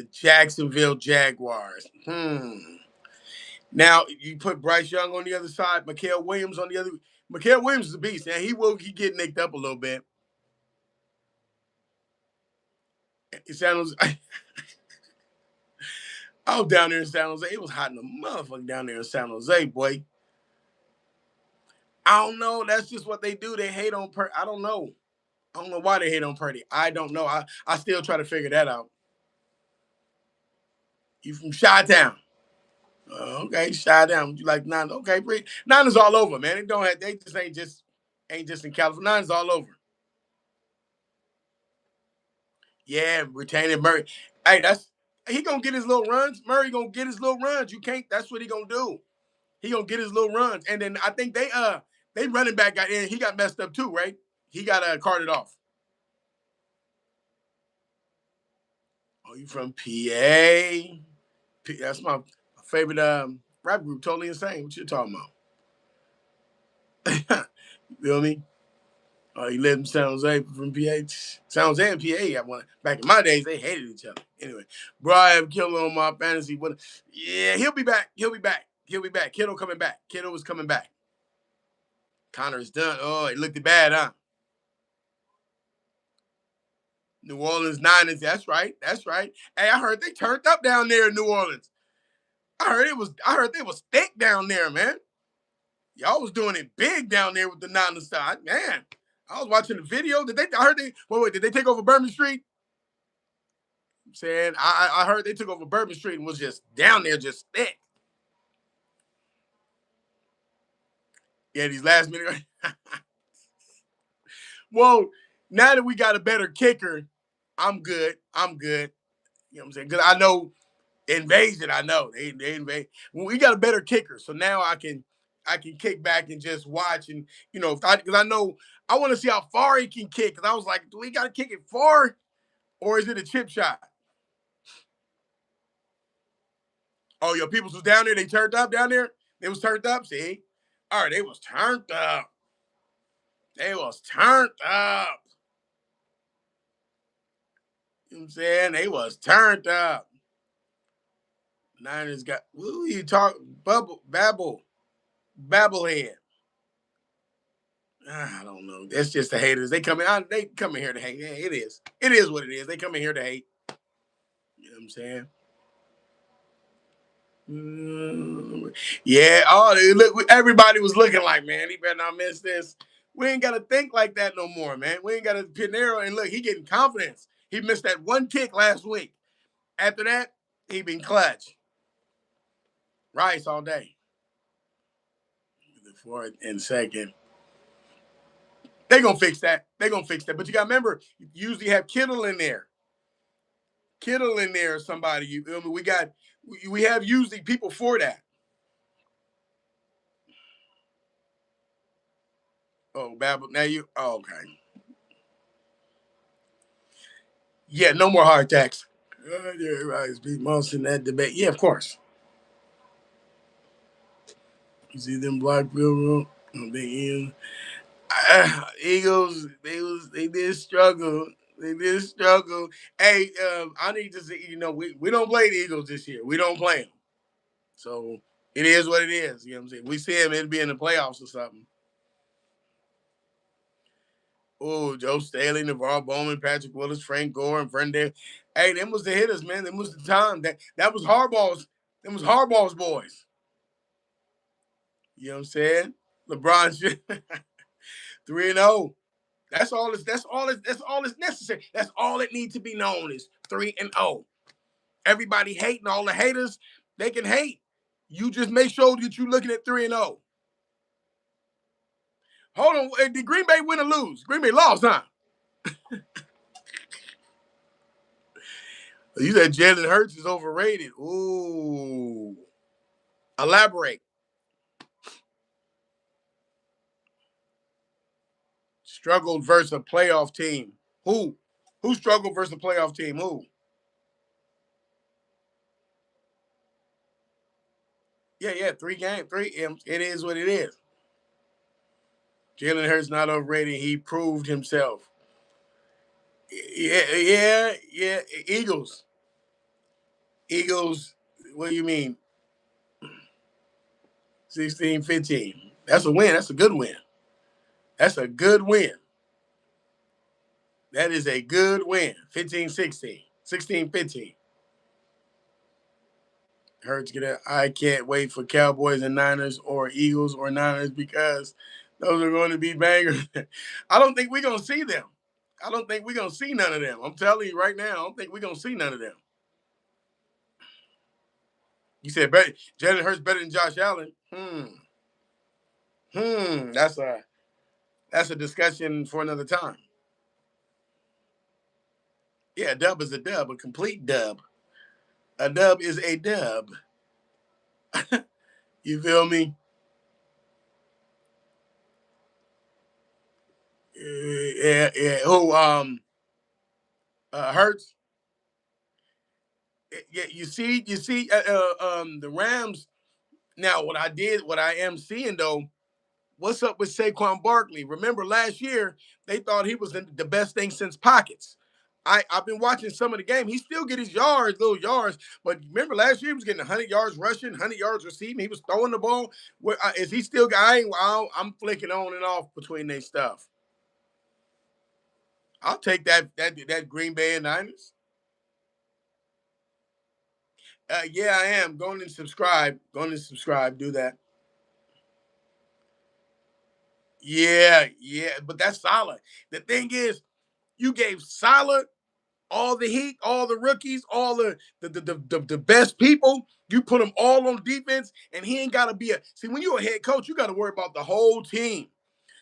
Jacksonville Jaguars. Now you put Bryce Young on the other side, Mikael Williams on the other. Mikael Williams is a beast, and he get nicked up a little bit. It sounds. I was down there in San Jose. It was hot in the motherfucker down there in San Jose, boy. I don't know. That's just what they do. They hate on Purdy. I don't know. I don't know why they hate on Purdy. I don't know. I still try to figure that out. You from Chi-Town. Okay, Chi-Town. You like Niners. Okay, Niners all over, man. They just ain't just in California. Niners all over. Yeah, retaining Murray. Hey, he gonna get his little runs. Murray gonna get his little runs. You can't. That's what he gonna do. He gonna get his little runs, and then I think they running back got in. He got messed up too, right? He got carted off. Oh, you from PA? That's my favorite rap group. Totally Insane. What you talking about? You feel me? Oh, he lived in San Jose from PA. San Jose and PA. Back in my days, they hated each other. Anyway, Brian Kittle on my fantasy. But yeah, he'll be back. He'll be back. He'll be back. Kittle coming back. Kittle was coming back. Connor is done. Oh, it looked bad, huh? New Orleans Niners. That's right. That's right. Hey, I heard they turned up down there in New Orleans. I heard they was thick down there, man. Y'all was doing it big down there with the Niners side. Man, I was watching the video. I heard they wait, did they take over Bourbon Street? I'm saying I heard they took over Bourbon Street and was just down there just thick. Yeah, these last minute. Well, now that we got a better kicker, I'm good. I'm good. You know what I'm saying? Because I know invasion. I know they invade. Well, we got a better kicker, so now I can kick back and just watch and because I know I want to see how far he can kick. Because I was like, do we got to kick it far or is it a chip shot? Oh, your peoples was down there. They turned up down there. They was turned up. See, all right, they was turned up. They was turned up. You know what I'm saying? They was turned up. Niners got who you talk babblehead. I don't know. That's just the haters. They come in here to hate. Yeah, it is. It is what it is. They come in here to hate. You know what I'm saying? Yeah. Oh, look. Everybody was looking like, man, he better not miss this. We ain't gotta think like that no more, man. We ain't gotta Pinero and look. He getting confidence. He missed that one kick last week. After that, he been clutch. Rice all day. The fourth and second. They gonna fix that. They gonna fix that. But you gotta remember, you usually have Kittle in there. Kittle in there or somebody. We have usually people for that. Oh, Babel. Now you. Oh, okay. Yeah, no more heart attacks. Everybody's beat most in that debate. Yeah, of course. You see them block field goal. Eagles. They did struggle. They did struggle. Hey, I need to say, we don't play the Eagles this year. We don't play them. So it is what it is. You know what I'm saying? We see him, it'd be in the playoffs or something. Oh, Joe Staley, Navarro Bowman, Patrick Willis, Frank Gore, and Brendale. Hey, them was the hitters, man. Them was the time. That was Harbaugh's. Them was Harbaugh's boys. You know what I'm saying? LeBron 3-0. That's all it's necessary. That's all it needs to be known is 3-0. Everybody hating, all the haters, they can hate. You just make sure that you're looking at 3-0. Hold on. Did Green Bay win or lose? Green Bay lost, huh? You said Jalen Hurts is overrated. Ooh. Elaborate. Struggled versus a playoff team. Who? Who struggled versus a playoff team? Who? Yeah. 3 games. It is what it is. Jalen Hurts not overrated. He proved himself. Yeah. Eagles. Eagles. What do you mean? 16-15. That's a win. That's a good win. That's a good win. That is a good win. 15-16. 16-15. Hurts get it. I can't wait for Cowboys and Niners or Eagles or Niners because those are going to be bangers. I don't think we're going to see them. I don't think we're going to see none of them. I'm telling you right now, I don't think we're going to see none of them. You said Jalen Hurts better than Josh Allen. That's a discussion for another time. Yeah, a dub is a dub, a complete dub. A dub is a dub. You feel me? Yeah. Who Hurts? Yeah, you see, the Rams. Now, what I am seeing though, What's up with Saquon Barkley? Remember last year they thought he was the best thing since pockets. I've been watching some of the game. He still get his yards, little yards. But remember last year he was getting 100 yards rushing, 100 yards receiving. He was throwing the ball. Is he still? I'm flicking on and off between their stuff. I'll take that Green Bay and Niners. Yeah, I am going to subscribe. Going to subscribe. Do that. Yeah, yeah. But that's solid. The thing is, you gave solid all the heat, all the rookies, all the best people. You put them all on defense, and he ain't got to be a. See, when you're a head coach, you got to worry about the whole team,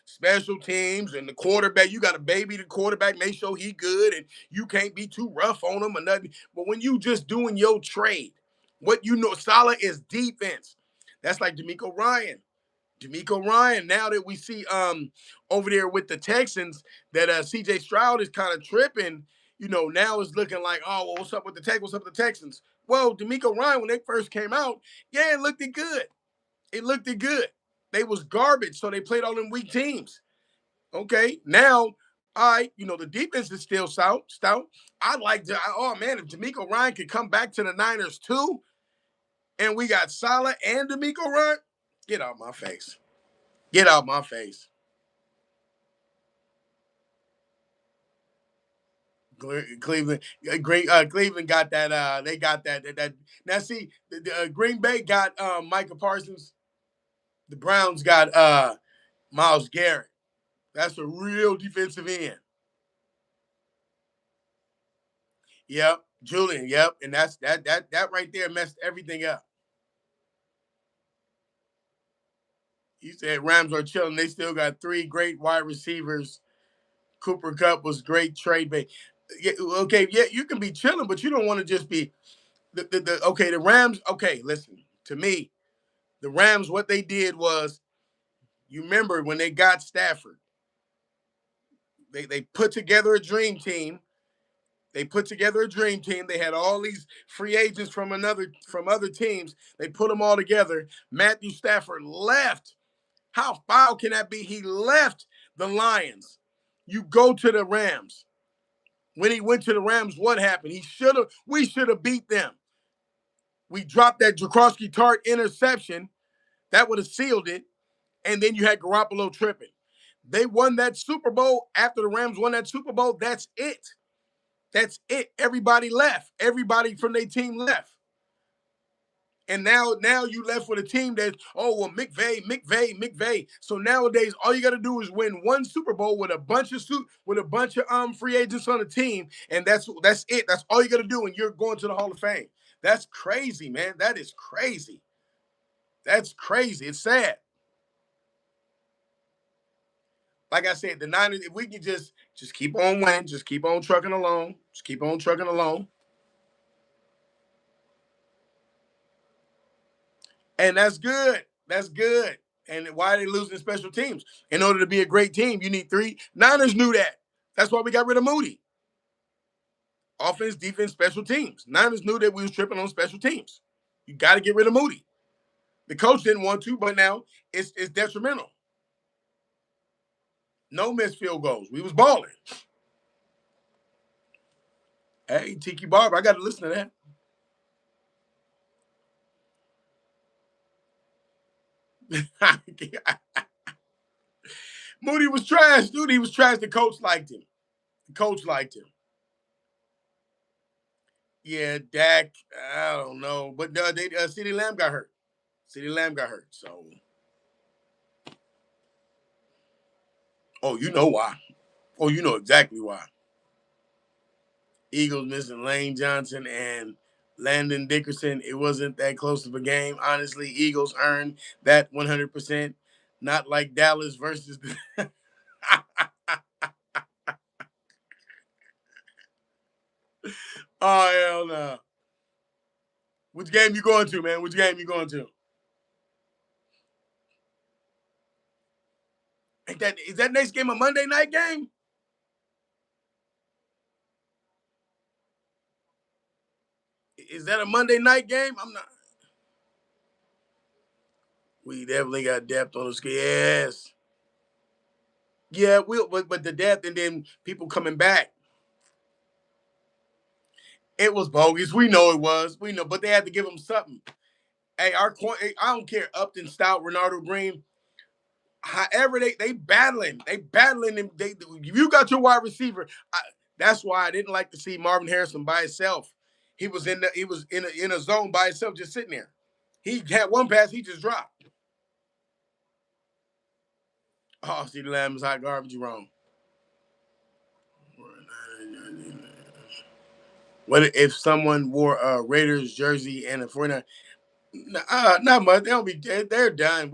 special teams, and the quarterback. You got to baby the quarterback, make sure he good, and you can't be too rough on him or nothing. But when you just doing your trade, what you know, solid is defense. That's like D'Amico Ryan. D'Amico Ryan, now that we see over there with the Texans that CJ Stroud is kind of tripping, now it's looking like, oh, well, what's up with the What's up with the Texans? Well, D'Amico Ryan, when they first came out, yeah, it looked it good. It looked it good. They was garbage, so they played all them weak teams. Okay, now, all right, the defense is still stout. I'd like to, oh man, if D'Amico Ryan could come back to the Niners too, and we got Salah and D'Amico Ryan, get out my face. Get out my face. Cleveland, Cleveland got that. They got that. Now see, Green Bay got Micah Parsons. The Browns got Myles Garrett. That's a real defensive end. Yep, Julian. Yep, and that right there messed everything up. You said Rams are chilling. They still got three great wide receivers. Cooper Kupp was great trade bait. Yeah, okay, yeah, you can be chilling, but you don't want to just be the Rams. Okay, listen to me. The Rams, what they did was, you remember when they got Stafford, they put together a dream team. They put together a dream team. They had all these free agents from other teams. They put them all together. Matthew Stafford left. How foul can that be? He left the Lions. You go to the Rams. When he went to the Rams, what happened? We should have beat them. We dropped that Jakrowski Tart interception. That would have sealed it. And then you had Garoppolo tripping. They won that Super Bowl. After the Rams won that Super Bowl, that's it. That's it. Everybody left. Everybody from their team left. And now you left with a team that's, oh, well, McVay. So nowadays, all you got to do is win one Super Bowl with a bunch of free agents on the team, and that's it. That's all you got to do, and you're going to the Hall of Fame. That's crazy, man. That is crazy. That's crazy. It's sad. Like I said, the Niners, if we can just keep on winning, just keep on trucking along, just keep on trucking along. And that's good. That's good. And why are they losing special teams? In order to be a great team, you need three. Niners knew that. That's why we got rid of Moody. Offense, defense, special teams. Niners knew that we was tripping on special teams. You got to get rid of Moody. The coach didn't want to, but now it's detrimental. No missed field goals. We was balling. Hey, Tiki Barber, I got to listen to that. Moody was trash, dude. He was trash. The coach liked him. The coach liked him. Yeah, Dak. I don't know, but CeeDee Lamb got hurt. CeeDee Lamb got hurt. So, oh, you know why? Oh, you know exactly why. Eagles missing Lane Johnson and Landon Dickerson. It wasn't that close of a game. Honestly, Eagles earned that 100%. Not like Dallas versus. Oh hell no! Which game you going to, man? Which game you going to? Is that next game a Monday night game? Is that a Monday night game? I'm not. We definitely got depth on the scale. Yes. Yeah, but the depth and then people coming back. It was bogus. We know it was. We know, but they had to give him something. Hey, I don't care. Upton, Stout, Renardo Green. However, they battling. They battling them. You got your wide receiver. That's why I didn't like to see Marvin Harrison by himself. He was in a zone by himself, just sitting there. He had one pass, he just dropped. Oh, see the Lamb is hot garbage. You wrong. What if someone wore a Raiders jersey and a 49? Not much. They'll be dead. They're done.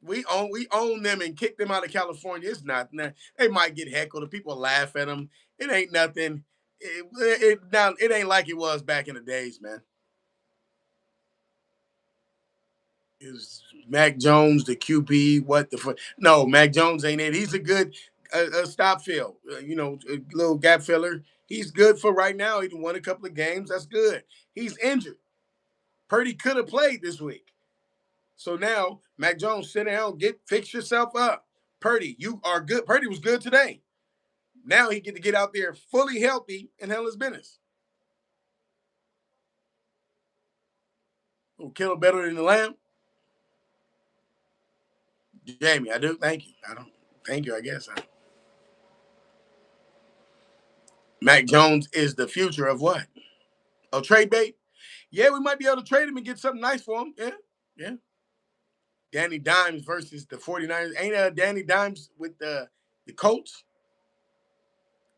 We own them and kick them out of California. It's not. They might get heckled. The people laugh at them. It ain't nothing. It ain't like it was back in the days, man. Is Mac Jones the QB? What the fuck? No, Mac Jones ain't it. He's a good stop fill. A little gap filler. He's good for right now. He won a couple of games. That's good. He's injured. Purdy could have played this week. So now, Mac Jones, sit down, fix yourself up. Purdy, you are good. Purdy was good today. Now he get to get out there fully healthy and handle his business. Will kill better than the Lamb. Jamie, I do. Thank you. I don't. Thank you. I guess. Mac Jones is the future of what? Of trade bait? Yeah, we might be able to trade him and get something nice for him. Yeah, yeah. Danny Dimes versus the 49ers. Ain't Danny Dimes with the Colts?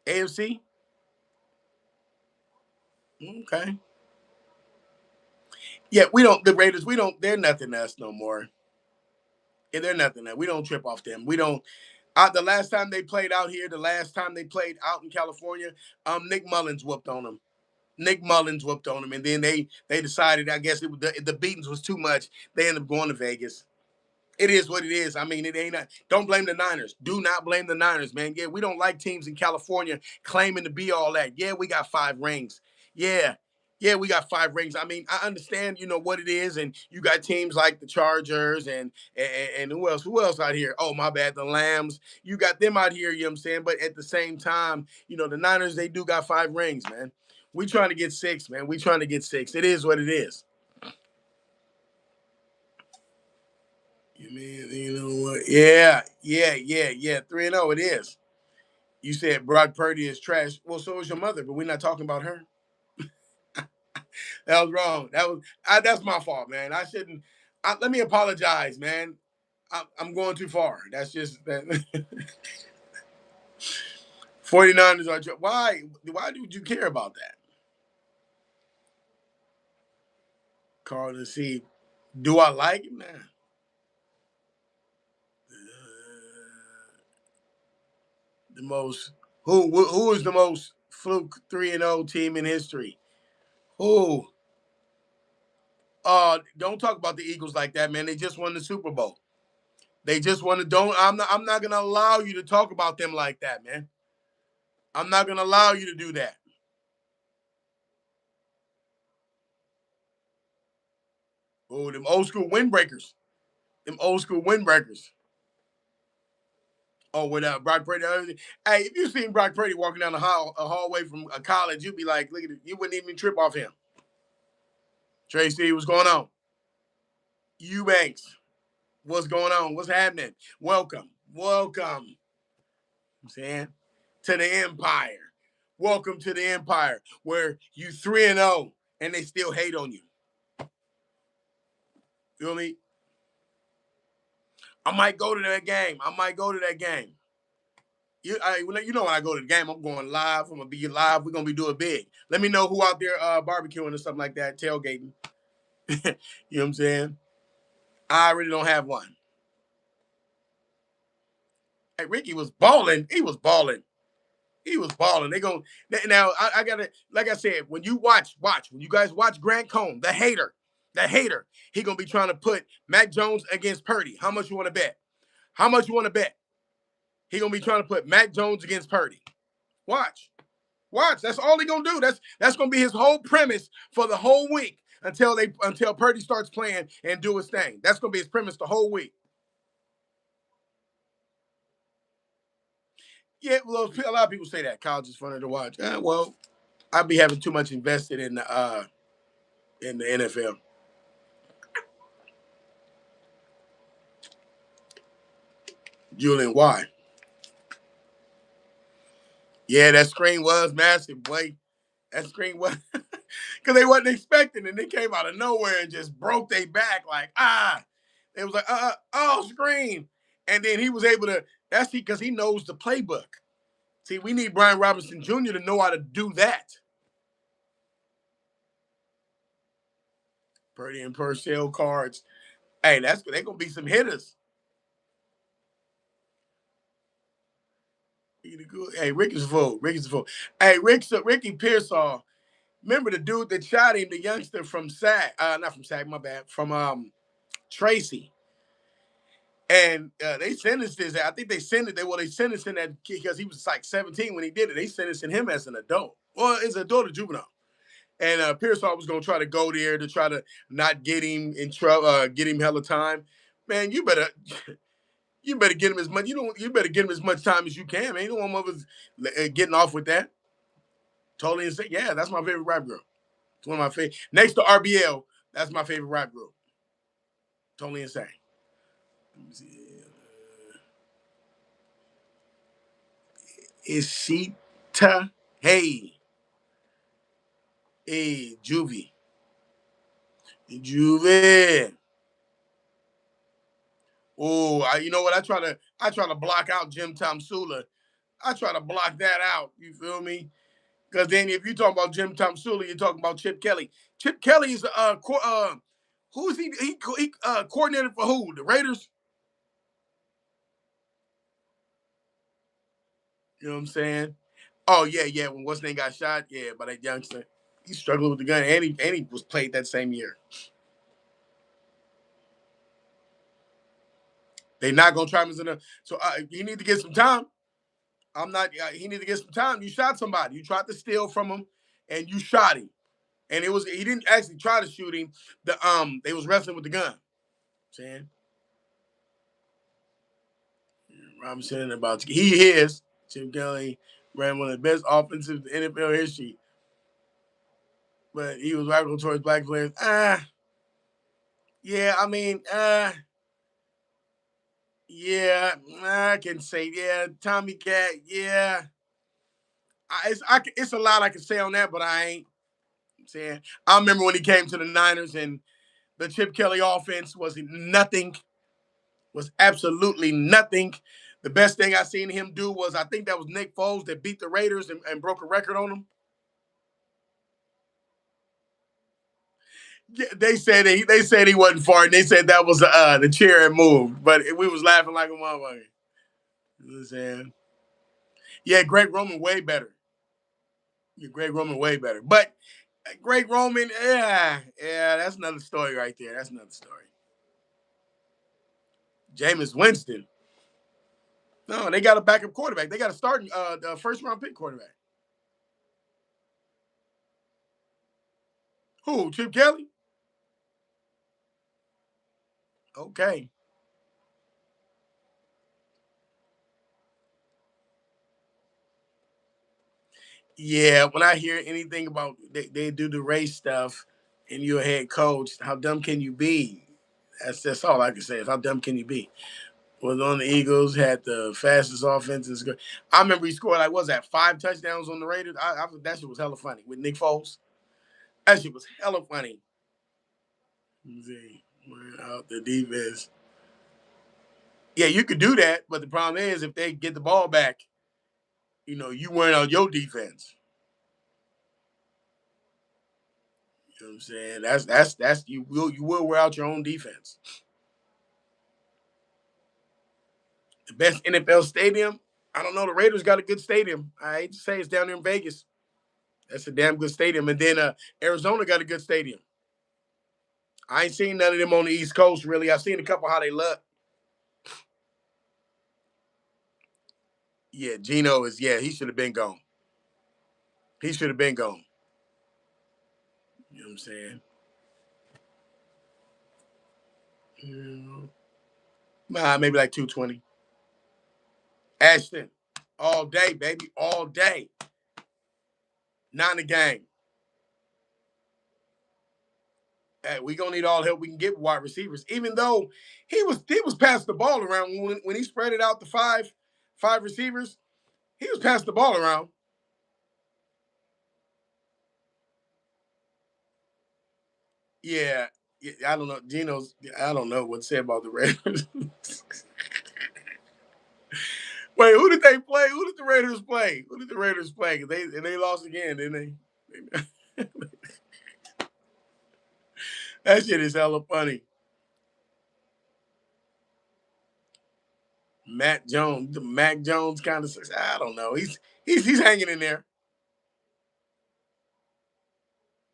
AFC? Okay. Yeah, the Raiders, they're nothing to us no more. Yeah, they're nothing. We don't trip off them. We don't. The last time they played out here, the last time they played out in California, Nick Mullins whooped on them. Nick Mullins whooped on them, and then they decided, I guess the beatings was too much. They ended up going to Vegas. It is what it is. I mean, it ain't. Don't blame the Niners. Do not blame the Niners, man. Yeah, we don't like teams in California claiming to be all that. Yeah, we got 5 rings. Yeah, yeah, we got 5 rings. I mean, I understand, what it is, and you got teams like the Chargers and who else? Who else out here? Oh, my bad, the Lambs. You got them out here. You know what I'm saying? But at the same time, the Niners, they do got 5 rings, man. We trying to get 6, man. We trying to get 6. It is what it is. You know what? Yeah, yeah, yeah, yeah. 3-0 it is. You said Brock Purdy is trash. Well, so is your mother, but we're not talking about her. That was wrong. That's my fault, man. I shouldn't. Let me apologize, man. I'm going too far. That's just that. 49ers are. Why would you care about that? Carl, see, do I like him? Nah. The most who is the most fluke 3-0 team in history? Who? Don't talk about the Eagles like that, man. They just won the Super Bowl. They just want to don't. I'm not gonna allow you to talk about them like that, man. I'm not gonna allow you to do that. Oh, them old school windbreakers. Them old school windbreakers. Oh, without Brock Purdy. Hey, if you seen Brock Purdy walking down a hallway from a college, you'd be like, look at it. You wouldn't even trip off him. Tracy, what's going on? Eubanks, what's going on? What's happening? Welcome. Welcome. I'm saying to the Empire. Welcome to the Empire where you 3-0 and they still hate on you. Feel me? I might go to that game. You know when I go to the game, I'm going live. I'm gonna be live. We're gonna be doing big. Let me know who out there barbecuing or something like that, tailgating. You know what I'm saying? I really don't have one. Hey, Ricky was balling. He was balling. He was balling. Now. I gotta, like I said, when you when you guys watch Grant Cohn, the hater, he gonna be trying to put Mac Jones against Purdy. How much you want to bet? How much you want to bet? He gonna be trying to put Mac Jones against Purdy. Watch. Watch. That's all he gonna do. That's gonna be his whole premise for the whole week. until Purdy starts playing and do his thing. That's gonna be his premise the whole week. Yeah, well, a lot of people say that college is funner to watch. Well, I'd be having too much invested in the NFL. Julian, why? Yeah, that screen was massive, boy. That screen was because they wasn't expecting, and they came out of nowhere and just broke their back like It was like oh screen, and then he was able to. That's because he knows the playbook. See, we need Brian Robinson Jr. to know how to do that. Purdy and Purcell cards. Hey, they're gonna be some hitters. Hey, Ricky's full. Ricky's full. Hey, Ricky Pearsall. Remember the dude that shot him, the youngster from SAC, not from SAC, my bad, from Tracy. And they sentenced his. I think they sentenced. They sentenced him that because he was like 17 when he did it. They sentenced him as an adult. Well, it's an adult or juvenile. And Pearsall was gonna try to go there to try to not get him in trouble, get him hella time. Man, you better get him as much. You better get him as much time as you can, man. You don't want motherfuckers getting off with that. Totally insane. Yeah, that's my favorite rap girl. It's one of my favorite. Next to RBL, that's my favorite rap group. Totally insane. Let me see. Ishita. Hey. Hey, Juvie. Juvie. Oh, you know what? I try to block out Jim Tomsula. I try to block that out. You feel me? Because then if you talk about Jim Tomsula, you're talking about Chip Kelly. Chip Kelly is who is he? He coordinated for who? The Raiders. You know what I'm saying? Oh yeah, yeah. When what's name got shot, yeah, by that youngster, he struggled with the gun, and he was played that same year. They not gonna try him as in a. So he need to get some time. I'm not. He need to get some time. You shot somebody. You tried to steal from him, and you shot him. And it was he didn't actually try to shoot him. They was wrestling with the gun. Saying Robinson about he is Chip Kelly ran one of the best offensive in NFL history, but he was radical towards black players. Yeah, I mean, yeah, I can say, yeah, Tommy Cat, yeah. It's a lot I can say on that, but I ain't saying. I remember when he came to the Niners and the Chip Kelly offense was nothing, was absolutely nothing. The best thing I seen him do was I think that was Nick Foles that beat the Raiders and broke a record on them. Yeah, they said he wasn't farting. They said that was the chair had moved, but we was laughing like a motherfucker. You know what I'm saying? Yeah, Greg Roman way better. Yeah, Greg Roman way better. But Greg Roman, yeah, that's another story right there. That's another story. Jameis Winston. No, they got a backup quarterback. They got a starting the first round pick quarterback. Who? Chip Kelly? Okay. Yeah, when I hear anything about they do the race stuff and you're a head coach, how dumb can you be? That's all I can say is how dumb can you be? Was on the Eagles, had the fastest offense in school. I remember he scored like what was that 5 touchdowns on the Raiders. That shit was hella funny with Nick Foles. That shit was hella funny. Let me see. Out the defense. Yeah, you could do that, but the problem is if they get the ball back, you weren't on your defense. You know what I'm saying? That's you will wear out your own defense. The best NFL stadium. I don't know. The Raiders got a good stadium. I hate to say it's down there in Vegas. That's a damn good stadium. And then Arizona got a good stadium. I ain't seen none of them on the East Coast really. I've seen a couple how they look. Yeah, Gino is. Yeah, he should have been gone. He should have been gone. You know what I'm saying? Maybe like 220. Ashton, all day, baby, all day. Not in the game. We gonna need all the help we can get with wide receivers. Even though he was passing the ball around when he spread it out to five receivers, he was passing the ball around. Yeah, I don't know. Gino's. I don't know what to say about the Raiders. Wait, who did they play? Who did the Raiders play? Who did the Raiders play? They lost again, didn't they? That shit is hella funny. Mac Jones kind of. I don't know. He's hanging in there.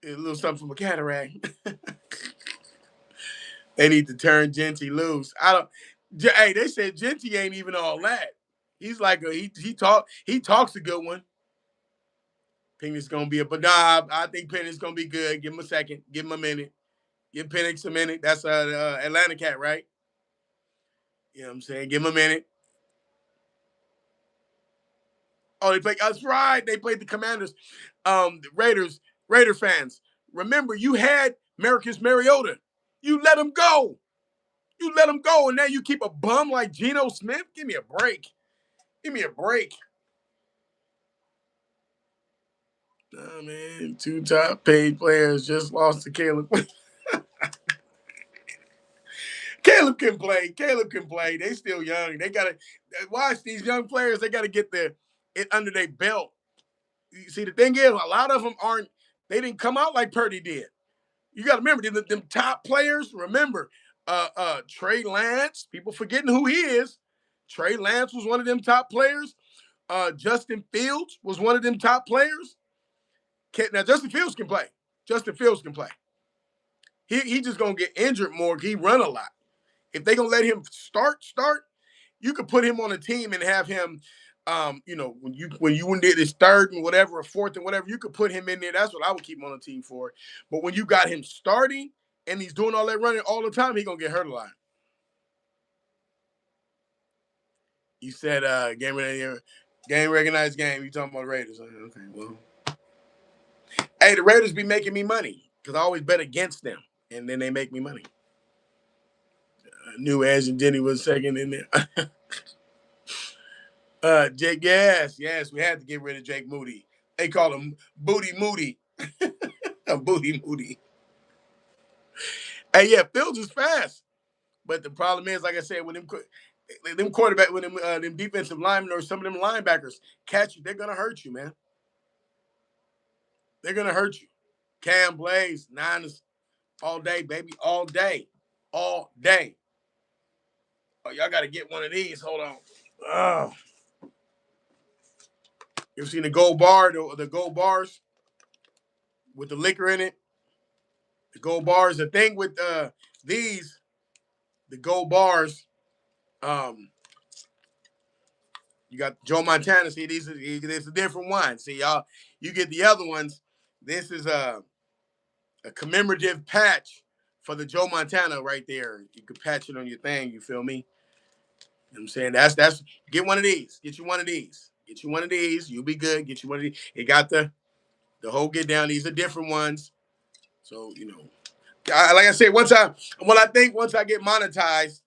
A little something from a cataract. They need to turn Genty loose. I don't. Hey, they said Genty ain't even all that. He's like he talks a good one. Penix's gonna be but nah, I think Penix's gonna be good. Give him a second. Give him a minute. Give Penix a minute. That's Atlanta cat, right? You know what I'm saying? Give him a minute. Oh, they played. That's right. They played the Commanders. The Raider fans. Remember, you had Marcus Mariota. You let him go. You let him go, and now you keep a bum like Geno Smith. Give me a break. Give me a break. Oh, man, two top paid players just lost to Caleb. Caleb can play. Caleb can play. They still young. They gotta watch these young players. They gotta get it under their belt. You see, the thing is, a lot of them aren't. They didn't come out like Purdy did. You got to remember them top players. Remember, Trey Lance. People forgetting who he is. Trey Lance was one of them top players. Justin Fields was one of them top players. Now Justin Fields can play. Justin Fields can play. He just gonna get injured more. He run a lot. If they gonna let him start, you could put him on a team and have him. When you did his third and whatever, or fourth and whatever, you could put him in there. That's what I would keep him on the team for. But when you got him starting and he's doing all that running all the time, he gonna get hurt a lot. You said game recognized game. You talking about the Raiders? Okay, well, hey, the Raiders be making me money because I always bet against them, and then they make me money. I knew Ash and Jenny was second in there. Jake, yes, we had to get rid of Jake Moody. They call him Booty Moody. Booty Moody. Hey, yeah, Fields is fast, but the problem is, like I said, when them quarterback, when them defensive linemen or some of them linebackers catch you, they're gonna hurt you, man. They're gonna hurt you. Cam Blaze, Niners, all day, baby, all day, all day. Oh, y'all got to get one of these. Hold on. Oh, you ever seen the gold bar, the gold bars with the liquor in it? The gold bars. The thing with these, the gold bars. Um, you got Joe Montana. See, these it's a different one. See, y'all, you get the other ones. This is a commemorative patch for the Joe Montana right there. You could patch it on your thing. You feel me? You know what I'm saying? That's get one of these. Get you one of these. Get you one of these. You'll be good. Get you one of these. It got the whole get down. These are different ones. So, like I said, once I get monetized,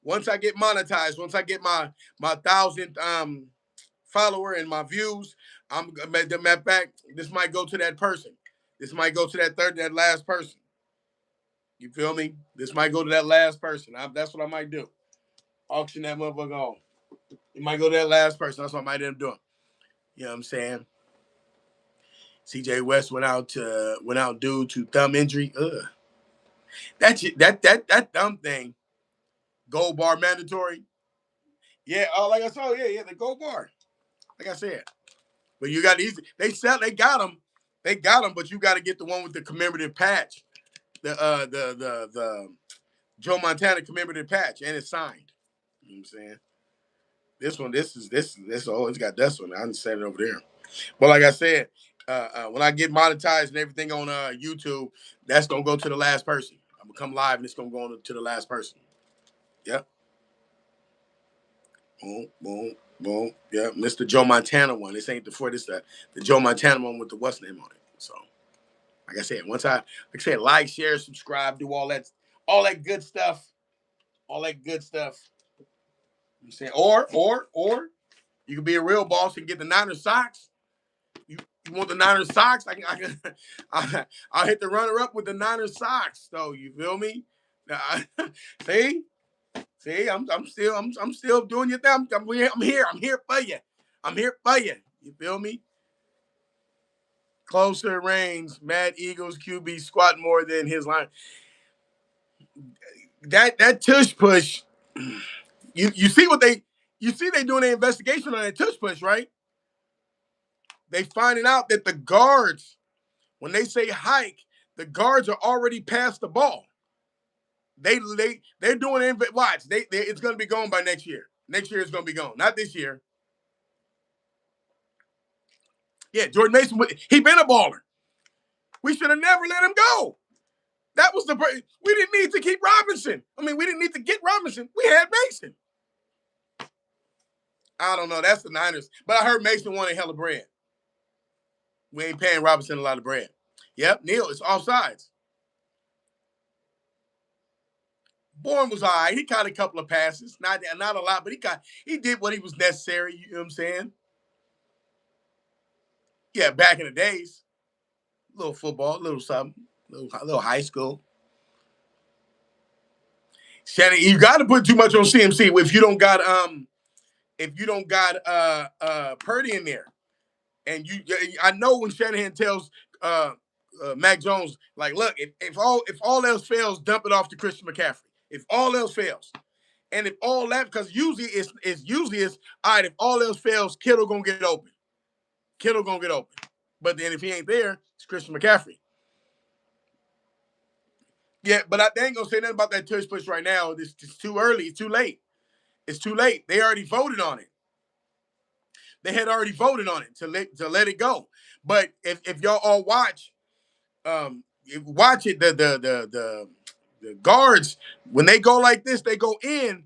once I get my 1,000 follower and my views, matter of fact, this might go to that person. This might go to that last person. You feel me? This might go to that last person. That's what I might do. Auction that motherfucker off. It might go to that last person. That's what I might end up doing. You know what I'm saying? CJ West went out due to thumb injury. Ugh. That thumb thing. Gold bar mandatory. Yeah, like I saw, yeah, the gold bar. Like I said. But you got these. They got them. They got them, but you got to get the one with the commemorative patch. The Joe Montana commemorative patch, and it's signed. You know what I'm saying? This. Oh, it's got this one. I didn't set it over there. But like I said, when I get monetized and everything on YouTube, that's gonna go to the last person. I'm gonna come live and it's gonna go on to the last person. Yep. Boom, boom, boom. Yeah, Mr. Joe Montana one. This ain't the Joe Montana one with the what's name on it. So, like I said, like, share, subscribe, do all that good stuff, all that good stuff. I'm saying, or you can be a real boss and get the Niners socks. You want the Niners socks? I'll hit the runner up with the Niners socks. So you feel me? See, I'm still doing your thing. I'm here. I'm here for you. I'm here for you. You feel me? Closer range, Mad Eagles QB squat more than his line. That tush push. You see what they doing an investigation on that tush push, right? They finding out that the guards, when they say hike, the guards are already past the ball. They're doing watch. It's gonna be gone by next year. Next year it's gonna be gone. Not this year. Yeah, Jordan Mason, he been a baller. We should have never let him go. That was we didn't need to keep Robinson. I mean, we didn't need to get Robinson. We had Mason. I don't know. That's the Niners. But I heard Mason wanted hella bread. We ain't paying Robinson a lot of bread. Yep, Neil, it's offsides. Bourne was all right. He caught a couple of passes. Not a lot, but he did what he was necessary. You know what I'm saying? Yeah, back in the days. A little football, a little something, a little high school. Shannon, you got to put too much on CMC if you don't got Purdy in there. And I know when Shanahan tells Mac Jones, like, look, if all else fails, dump it off to Christian McCaffrey. If all else fails, and if all that, because usually it's all right. If all else fails, Kittle gonna get open. But then if he ain't there, it's Christian McCaffrey. Yeah, but they ain't gonna say nothing about that tush push right now. It's too early. It's too late. It's too late. They already voted on it. They had already voted on it to let it go. But if y'all all watch it, the guards, when they go like this, they go in,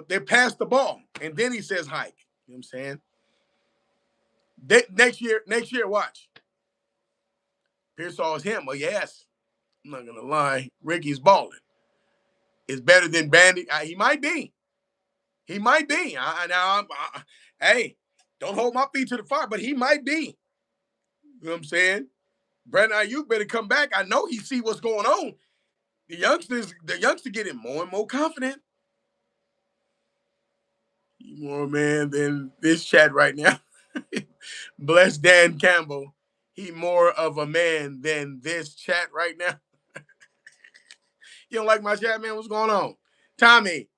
they pass the ball, and then he says hike. You know what I'm saying? Next year, watch. Pearsall is him. Oh yes, I'm not gonna lie. Ricky's balling. It's better than Bandy. He might be. He might be. Hey, don't hold my feet to the fire, but he might be. You know what I'm saying? Brandon Ayuk better come back. I know he see what's going on. The youngster getting more and more confident. He more man than this chat right now. Bless Dan Campbell. He more of a man than this chat right now. You don't like my chat, man? What's going on? Tommy.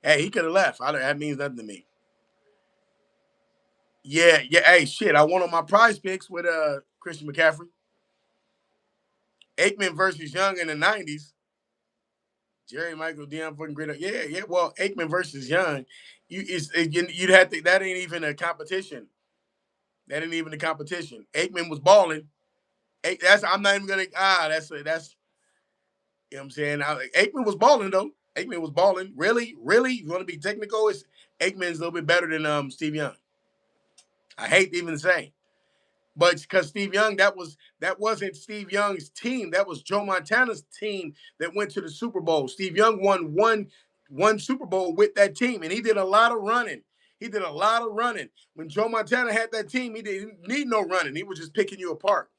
Hey, he could have left. That means nothing to me. Yeah. Hey, shit. I won on my prize picks with Christian McCaffrey. Aikman versus Young in the 90s. Jerry Michael, Deion fucking great. Yeah. Well, Aikman versus Young, you'd have to. That ain't even a competition. Aikman was balling. I'm not even gonna. That's. You know what I'm saying? Aikman was balling though. Aikman was balling. Really. You want to be technical? Aikman's a little bit better than Steve Young. I hate to even say. But because Steve Young, that wasn't Steve Young's team. That was Joe Montana's team that went to the Super Bowl. Steve Young won one Super Bowl with that team, and he did a lot of running. When Joe Montana had that team, he didn't need no running. He was just picking you apart.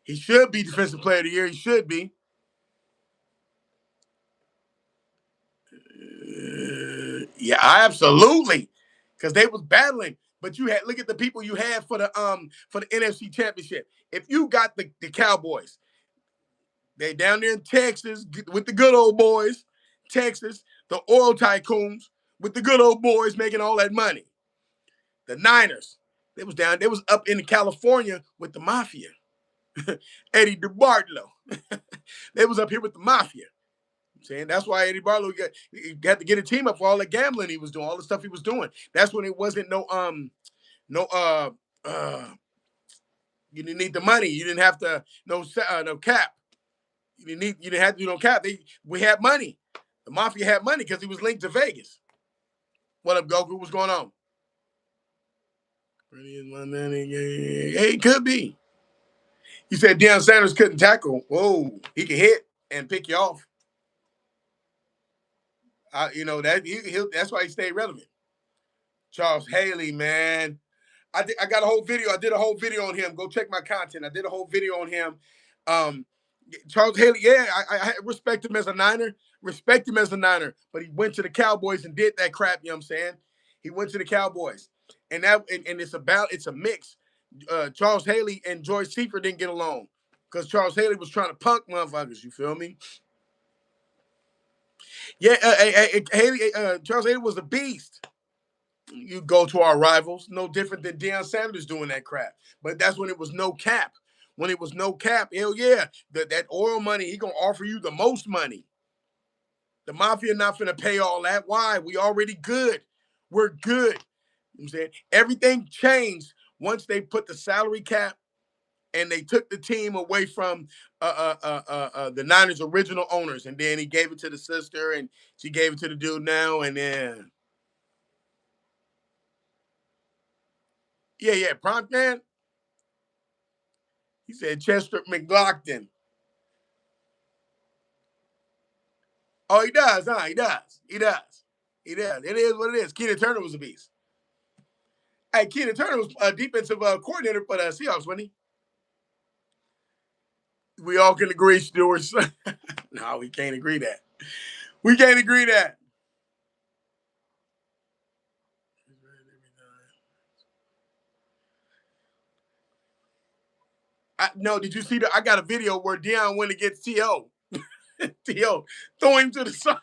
He should be Defensive Player of the Year. He should be. Yeah, absolutely. Because they was battling. But look at the people you had for the NFC Championship. If you got the Cowboys, they down there in Texas with the good old boys, Texas, the oil tycoons with the good old boys making all that money. The Niners, they was up in California with the Mafia. Eddie DeBartolo. They was up here with the Mafia. I'm saying that's why Eddie Barlow got to get a team up for all the gambling he was doing, all the stuff he was doing. That's when it wasn't no You didn't need the money. You didn't have to no cap. You didn't have to do no cap. We had money. The mafia had money because he was linked to Vegas. What up, Goku? What's going on? Hey, it could be. You said Deion Sanders couldn't tackle. Whoa, he can hit and pick you off. You know that that's why he stayed relevant. Charles Haley, man. I got a whole video. I did a whole video on him. Go check my content. I did a whole video on him. Um, Charles Haley, yeah, I respect him as a Niner. Respect him as a Niner. But he went to the Cowboys and did that crap, you know what I'm saying? He went to the Cowboys. And it's a mix. Charles Haley and George Seifert didn't get along. Because Charles Haley was trying to punk motherfuckers, you feel me? Yeah, Charles Haley was a beast. You go to our rivals, no different than Deion Sanders doing that crap. But that's when it was no cap. When it was no cap, hell yeah, that oil money, he gonna offer you the most money. The mafia not finna pay all that. Why? We already good. We're good. You know what I'm saying? Everything changed once they put the salary cap and they took the team away from the Niners' original owners. And then he gave it to the sister and she gave it to the dude now. And then, yeah, prompt man. He said Chester McLaughlin. Oh, he does, huh? He does. He does. He does. It is what it is. Keenan Turner was a beast. Hey, Keenan Turner was a defensive coordinator for the Seahawks, wasn't he? We all can agree, Stewart. No, we can't agree that. We can't agree that. No, did you see that? I got a video where Deion went against T.O. T.O. throwing him to the side.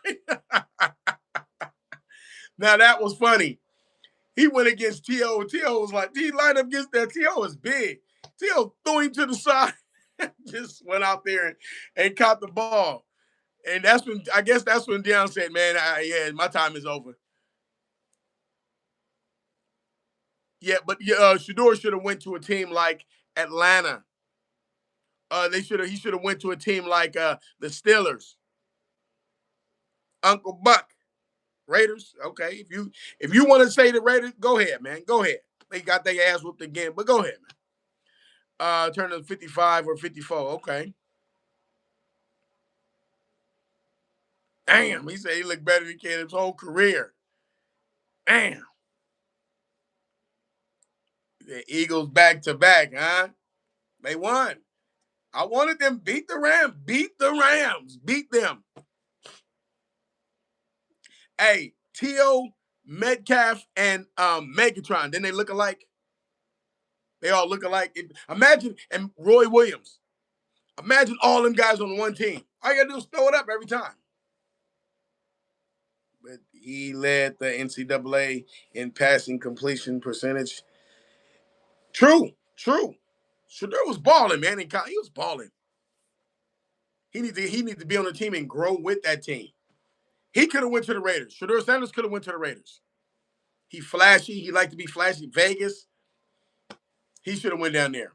Now, that was funny. He went against T.O. T.O. was like, he lined up against that. T.O. is big. T.O. threw him to the side. Just went out there and caught the ball. And that's when, I guess that's when Deion said, man, yeah, my time is over. Yeah, but Shador should have went to a team like Atlanta. He should have went to a team like the Steelers. Uncle Buck. Raiders. Okay. If you want to say the Raiders, go ahead, man. Go ahead. They got their ass whooped again, but go ahead, man. Turn to 55 or 54. Okay. Damn, he said he looked better than Ken his whole career. Damn. The Eagles back to back, huh? They won. I wanted them beat the Rams. Beat the Rams. Beat them. Hey, T.O., Metcalf, and Megatron. Didn't they look alike? They all look alike. Imagine, and Roy Williams. Imagine all them guys on one team. All you gotta do is throw it up every time. But he led the NCAA in passing completion percentage. True. Shador was balling, man. He was balling. He needs to be on the team and grow with that team. He could have went to the Raiders. Shador Sanders could have went to the Raiders. He flashy. He liked to be flashy. Vegas. He should have went down there.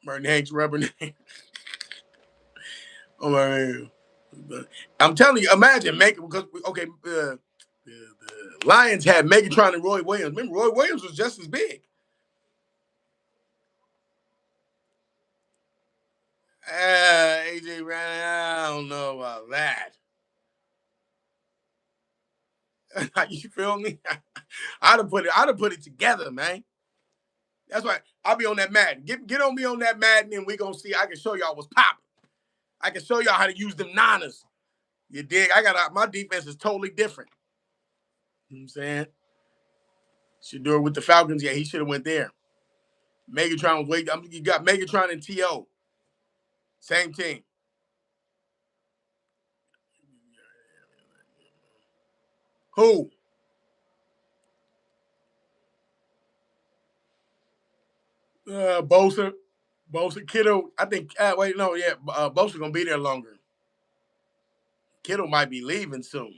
Martin Hanks, rubber name. Oh my man. I'm telling you, imagine making because okay, the Lions had Megatron and Roy Williams. Remember, Roy Williams was just as big. AJ Brown, I don't know about that. You feel me? I'd have put it together, man. That's why I'll be on that Madden. Get on me on that Madden, and we gonna see. I can show y'all what's popping. I can show y'all how to use them niners. You dig? My defense is totally different. You know what I'm saying? Should do it with the Falcons. Yeah, he should have went there. Megatron was way. You got Megatron and T.O. Same team. Who? Bosa. Bosa. Kittle. I think. Wait, no, yeah. Bosa gonna be there longer. Kittle might be leaving soon.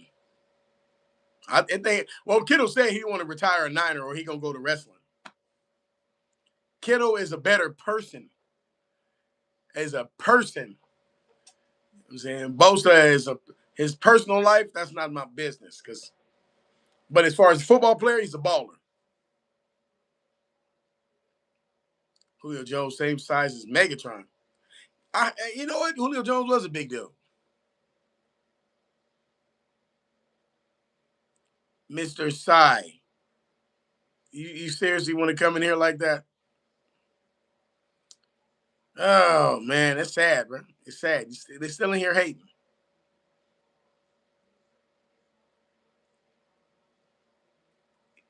I think. Well, Kittle said he want to retire a Niner or he gonna go to wrestling. Kittle is a better person. As a person, I'm saying Bosa is his personal life. That's not my business. But as far as a football player, he's a baller. Julio Jones, same size as Megatron. You know what? Julio Jones was a big deal. Mr. Psy. You seriously want to come in here like that? Oh man, it's sad, bro. It's sad. They're still in here hating.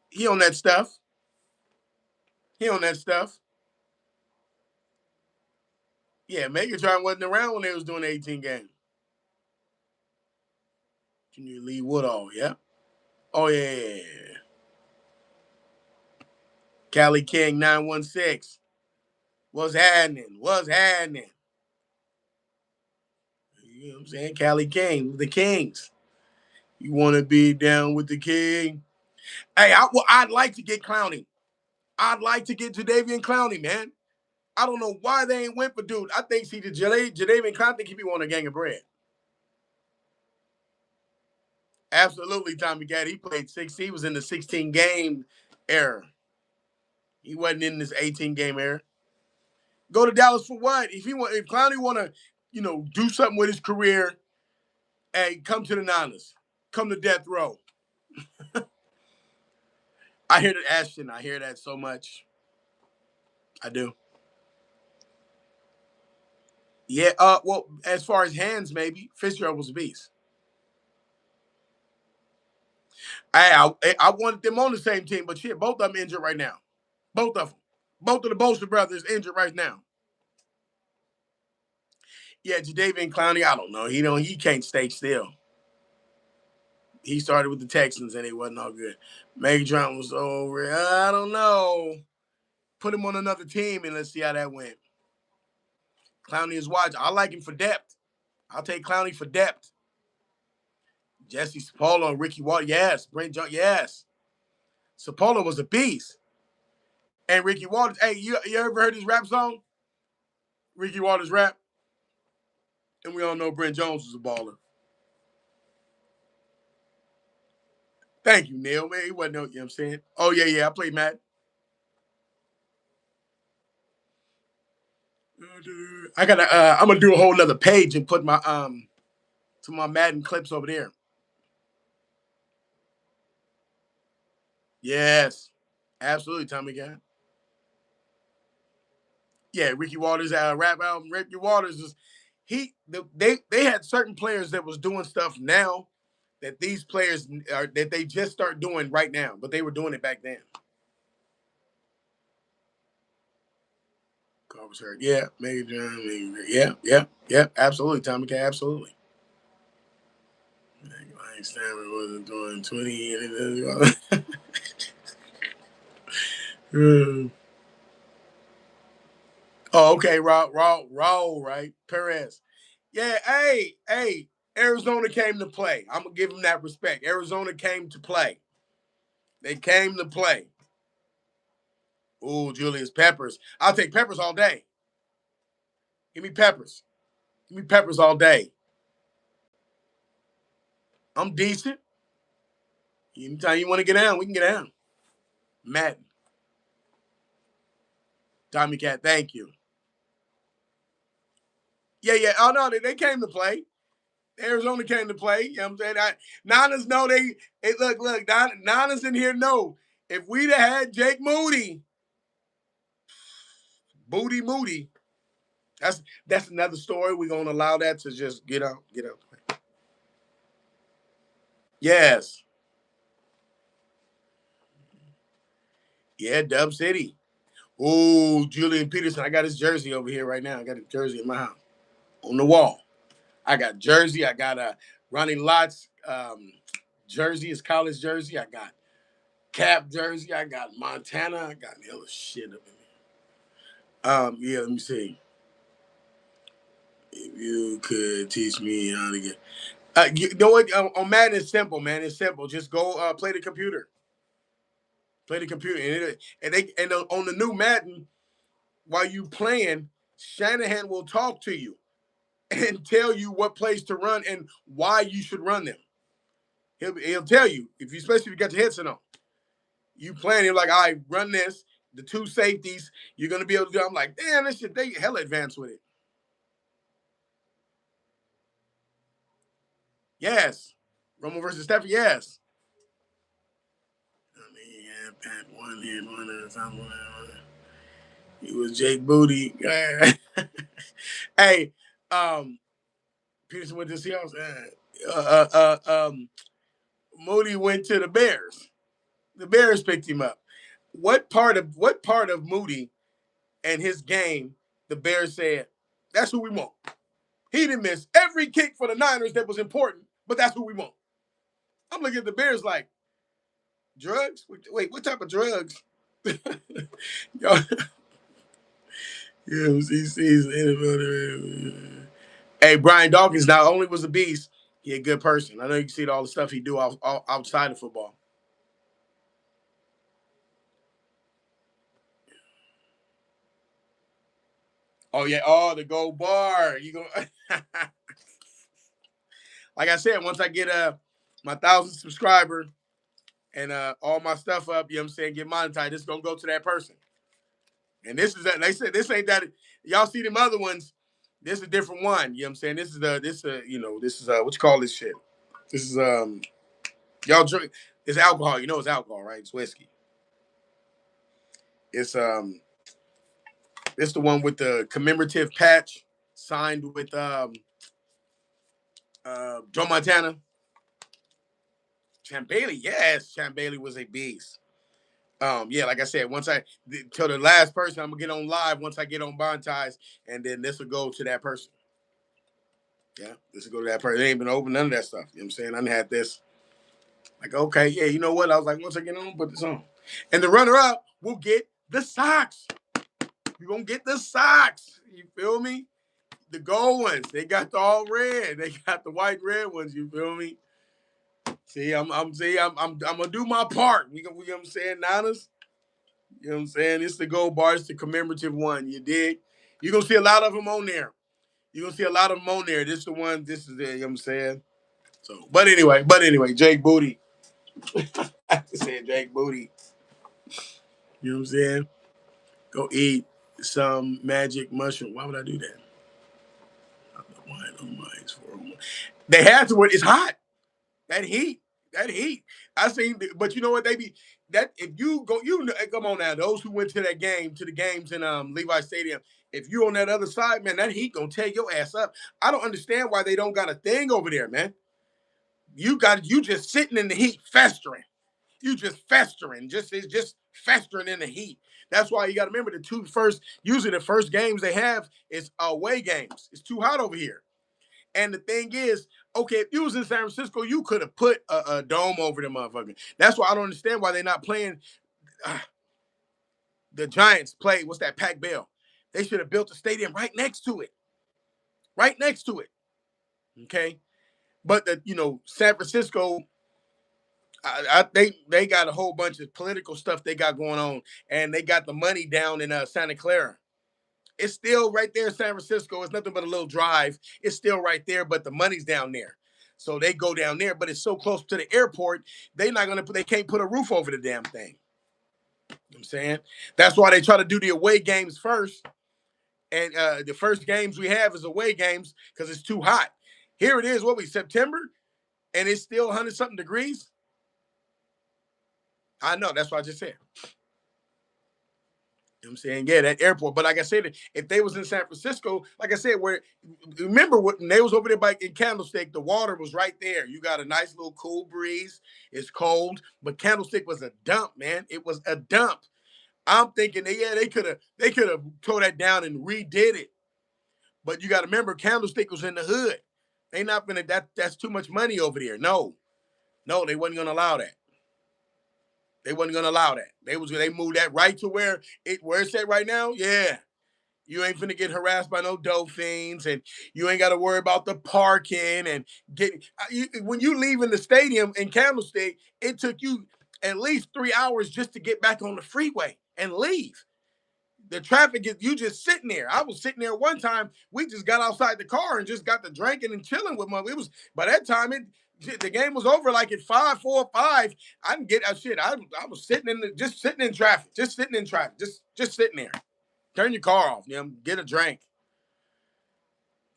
He on that stuff. He on that stuff. Yeah, Megatron wasn't around when they was doing the 18 game. Junior Lee Woodall, yeah. Oh yeah. Cali King 916. What's happening? What's happening? You know what I'm saying? Cali King, the Kings. You want to be down with the King? Hey, I'd like to get Clowney. I'd like to get Jadeveon Clowney, man. I don't know why they ain't went for dude. I think see the Jadeveon Clowney think he be wanting a gang of bread. Absolutely, Tommy Cat. He played 6. He was in the 16 game era. He wasn't in this 18 game era. Go to Dallas for what? If Clowney want to, do something with his career, hey, come to the Niners. Come to death row. I hear that Ashton. I hear that so much. I do. Yeah. Well, as far as hands, maybe Fitzgerald was a beast. I wanted them on the same team, but shit, both of them injured right now. Both of them. Both of the Bolster brothers injured right now. Yeah, Jadeveon Clowney, I don't know. He can't stay still. He started with the Texans and it wasn't all good. Megatron was over. I don't know. Put him on another team and let's see how that went. Clowney is watch. I like him for depth. I'll take Clowney for depth. Jesse Sapolo and Ricky Watt, yes. Brent Jones, yes. Sapolo was a beast. And Ricky Waters, hey, you ever heard his rap song? Ricky Waters rap? And we all know Brent Jones was a baller. Thank you, Neil. Man, he wasn't, you know what I'm saying? Oh, yeah, I played Madden. I'm gonna do a whole nother page and put my Madden clips over there. Yes. Absolutely, Tommy Guy. Yeah, Ricky Waters rap album. Ricky Waters is they had certain players that was doing stuff now that these players are that they just start doing right now, but they were doing it back then. Carl was hurt. Yeah, maybe. Yeah. Absolutely, Tommy K. Absolutely. Einstein wasn't doing 20 anything. Oh, okay, Raw, right? Perez. Yeah, hey, Arizona came to play. I'm gonna give them that respect. Arizona came to play. They came to play. Ooh, Julius Peppers. I'll take Peppers all day. Give me Peppers. Give me Peppers all day. I'm decent. Anytime you want to get down, we can get down. Madden. Tommy Cat, thank you. Yeah. Oh no, they came to play. Arizona came to play. You know what I'm saying? Niners know look, Niners in here know. If we'd have had Jake Moody, that's another story. We're gonna allow that to just get out. Yes. Yeah, Dub City. Oh, Julian Peterson. I got his jersey over here right now. I got his jersey in my house. On the wall. I got jersey. I got a Ronnie Lott's jersey, his college jersey. I got Cap jersey. I got Montana. I got the other shit up in there. Yeah, let me see. If you could teach me how to get you know what? On Madden, it's simple, man. It's simple. Just go play the computer. Play the computer, and on the new Madden, while you playing, Shanahan will talk to you and tell you what plays to run and why you should run them. He'll tell you, especially if you got your headset on. You playing him like, all right, run this, the two safeties, you're gonna be able to do. I'm like, damn, this shit, they hella advanced with it. Yes. Romo versus Stephen, yes. I mean, yeah, Pat one hit, one something. He was Jake Booty. Hey, Peterson went to the Seahawks. Moody went to the Bears. The Bears picked him up. What part of Moody and his game the Bears said, that's who we want. He didn't miss every kick for the Niners that was important, but that's who we want. I'm looking at the Bears like, drugs? Wait, what type of drugs? Yo, yeah, he's Hey, Brian Dawkins not only was a beast, he a good person. I know you can see all the stuff he do outside of football. Oh yeah, oh the gold bar. You go like I said, once I get my 1,000 subscriber and all my stuff up, you know what I'm saying, get monetized, this is gonna go to that person. And this is that they said this ain't that y'all see them other ones. This is a different one. You know what I'm saying? This is what you call this shit. This is y'all drink it's alcohol. You know it's alcohol, right? It's whiskey. It's it's the one with the commemorative patch signed with Joe Montana. Champ Bailey, yes, Champ Bailey was a beast. Yeah, like I said, once I till the last person, I'm gonna get on live once I get on Bonties, and then this will go to that person. Yeah, this will go to that person. They ain't been open none of that stuff. You know what I'm saying? I done had this. Like, okay, yeah, you know what? I was like, once I get on, put this on. And the runner up will get the socks. You're gonna get the socks. You feel me? The gold ones. They got the all red. They got the white red ones. You feel me? See, I'm gonna do my part. We know what I'm saying, Niners. You know what I'm saying? It's the gold bar. It's the commemorative one. You dig? You're gonna see a lot of them on there. You're gonna see a lot of them on there. This is the one. This is the. You know what I'm saying? So, but anyway, Jake Booty. I said Jake Booty. You know what I'm saying? Go eat some magic mushroom. Why would I do that? They had to. It's hot. That heat. That heat. I seen, but you know what? They be that if you go, come on now. Those who went to that game, to the games in Levi Stadium, if you on that other side, man, that heat gonna tear your ass up. I don't understand why they don't got a thing over there, man. You just sitting in the heat, festering. You just festering, it's just festering in the heat. That's why you got to remember usually the first games they have is away games. It's too hot over here. And the thing is, okay, if you was in San Francisco, you could have put a dome over them motherfucker. That's why I don't understand why they're not playing. Uh, the Giants play, what's that, Pac Bell. They should have built a stadium right next to it. Right next to it. Okay. But San Francisco, they got a whole bunch of political stuff they got going on, and they got the money down in Santa Clara. It's still right there in San Francisco. It's nothing but a little drive. It's still right there, but the money's down there. So they go down there, but it's so close to the airport, they can't put a roof over the damn thing. You know what I'm saying? That's why they try to do the away games first. And the first games we have is away games because it's too hot. Here it is, September, and it's still 100 something degrees. I know, that's what I just said. You know what I'm saying? Yeah, that airport. But like I said, if they was in San Francisco, like I said, remember when they was over there in Candlestick, the water was right there. You got a nice little cool breeze. It's cold, but Candlestick was a dump, man. It was a dump. I'm thinking they could have tore that down and redid it. But you got to remember, Candlestick was in the hood. They not gonna that's too much money over there. No, they wasn't gonna allow that. They wasn't gonna allow that. They moved that right to where it's at right now. Yeah. You ain't finna get harassed by no dolphins, and you ain't got to worry about the parking and when you leave in the stadium in Candlestick, it took you at least 3 hours just to get back on the freeway and leave. The traffic is you just sitting there. I was sitting there one time. We just got outside the car and just got to drinking and chilling with my. It was by that time the game was over like at 5, 4, 5. I didn't get shit. I was sitting just sitting in traffic, just sitting there. Turn your car off, get a drink.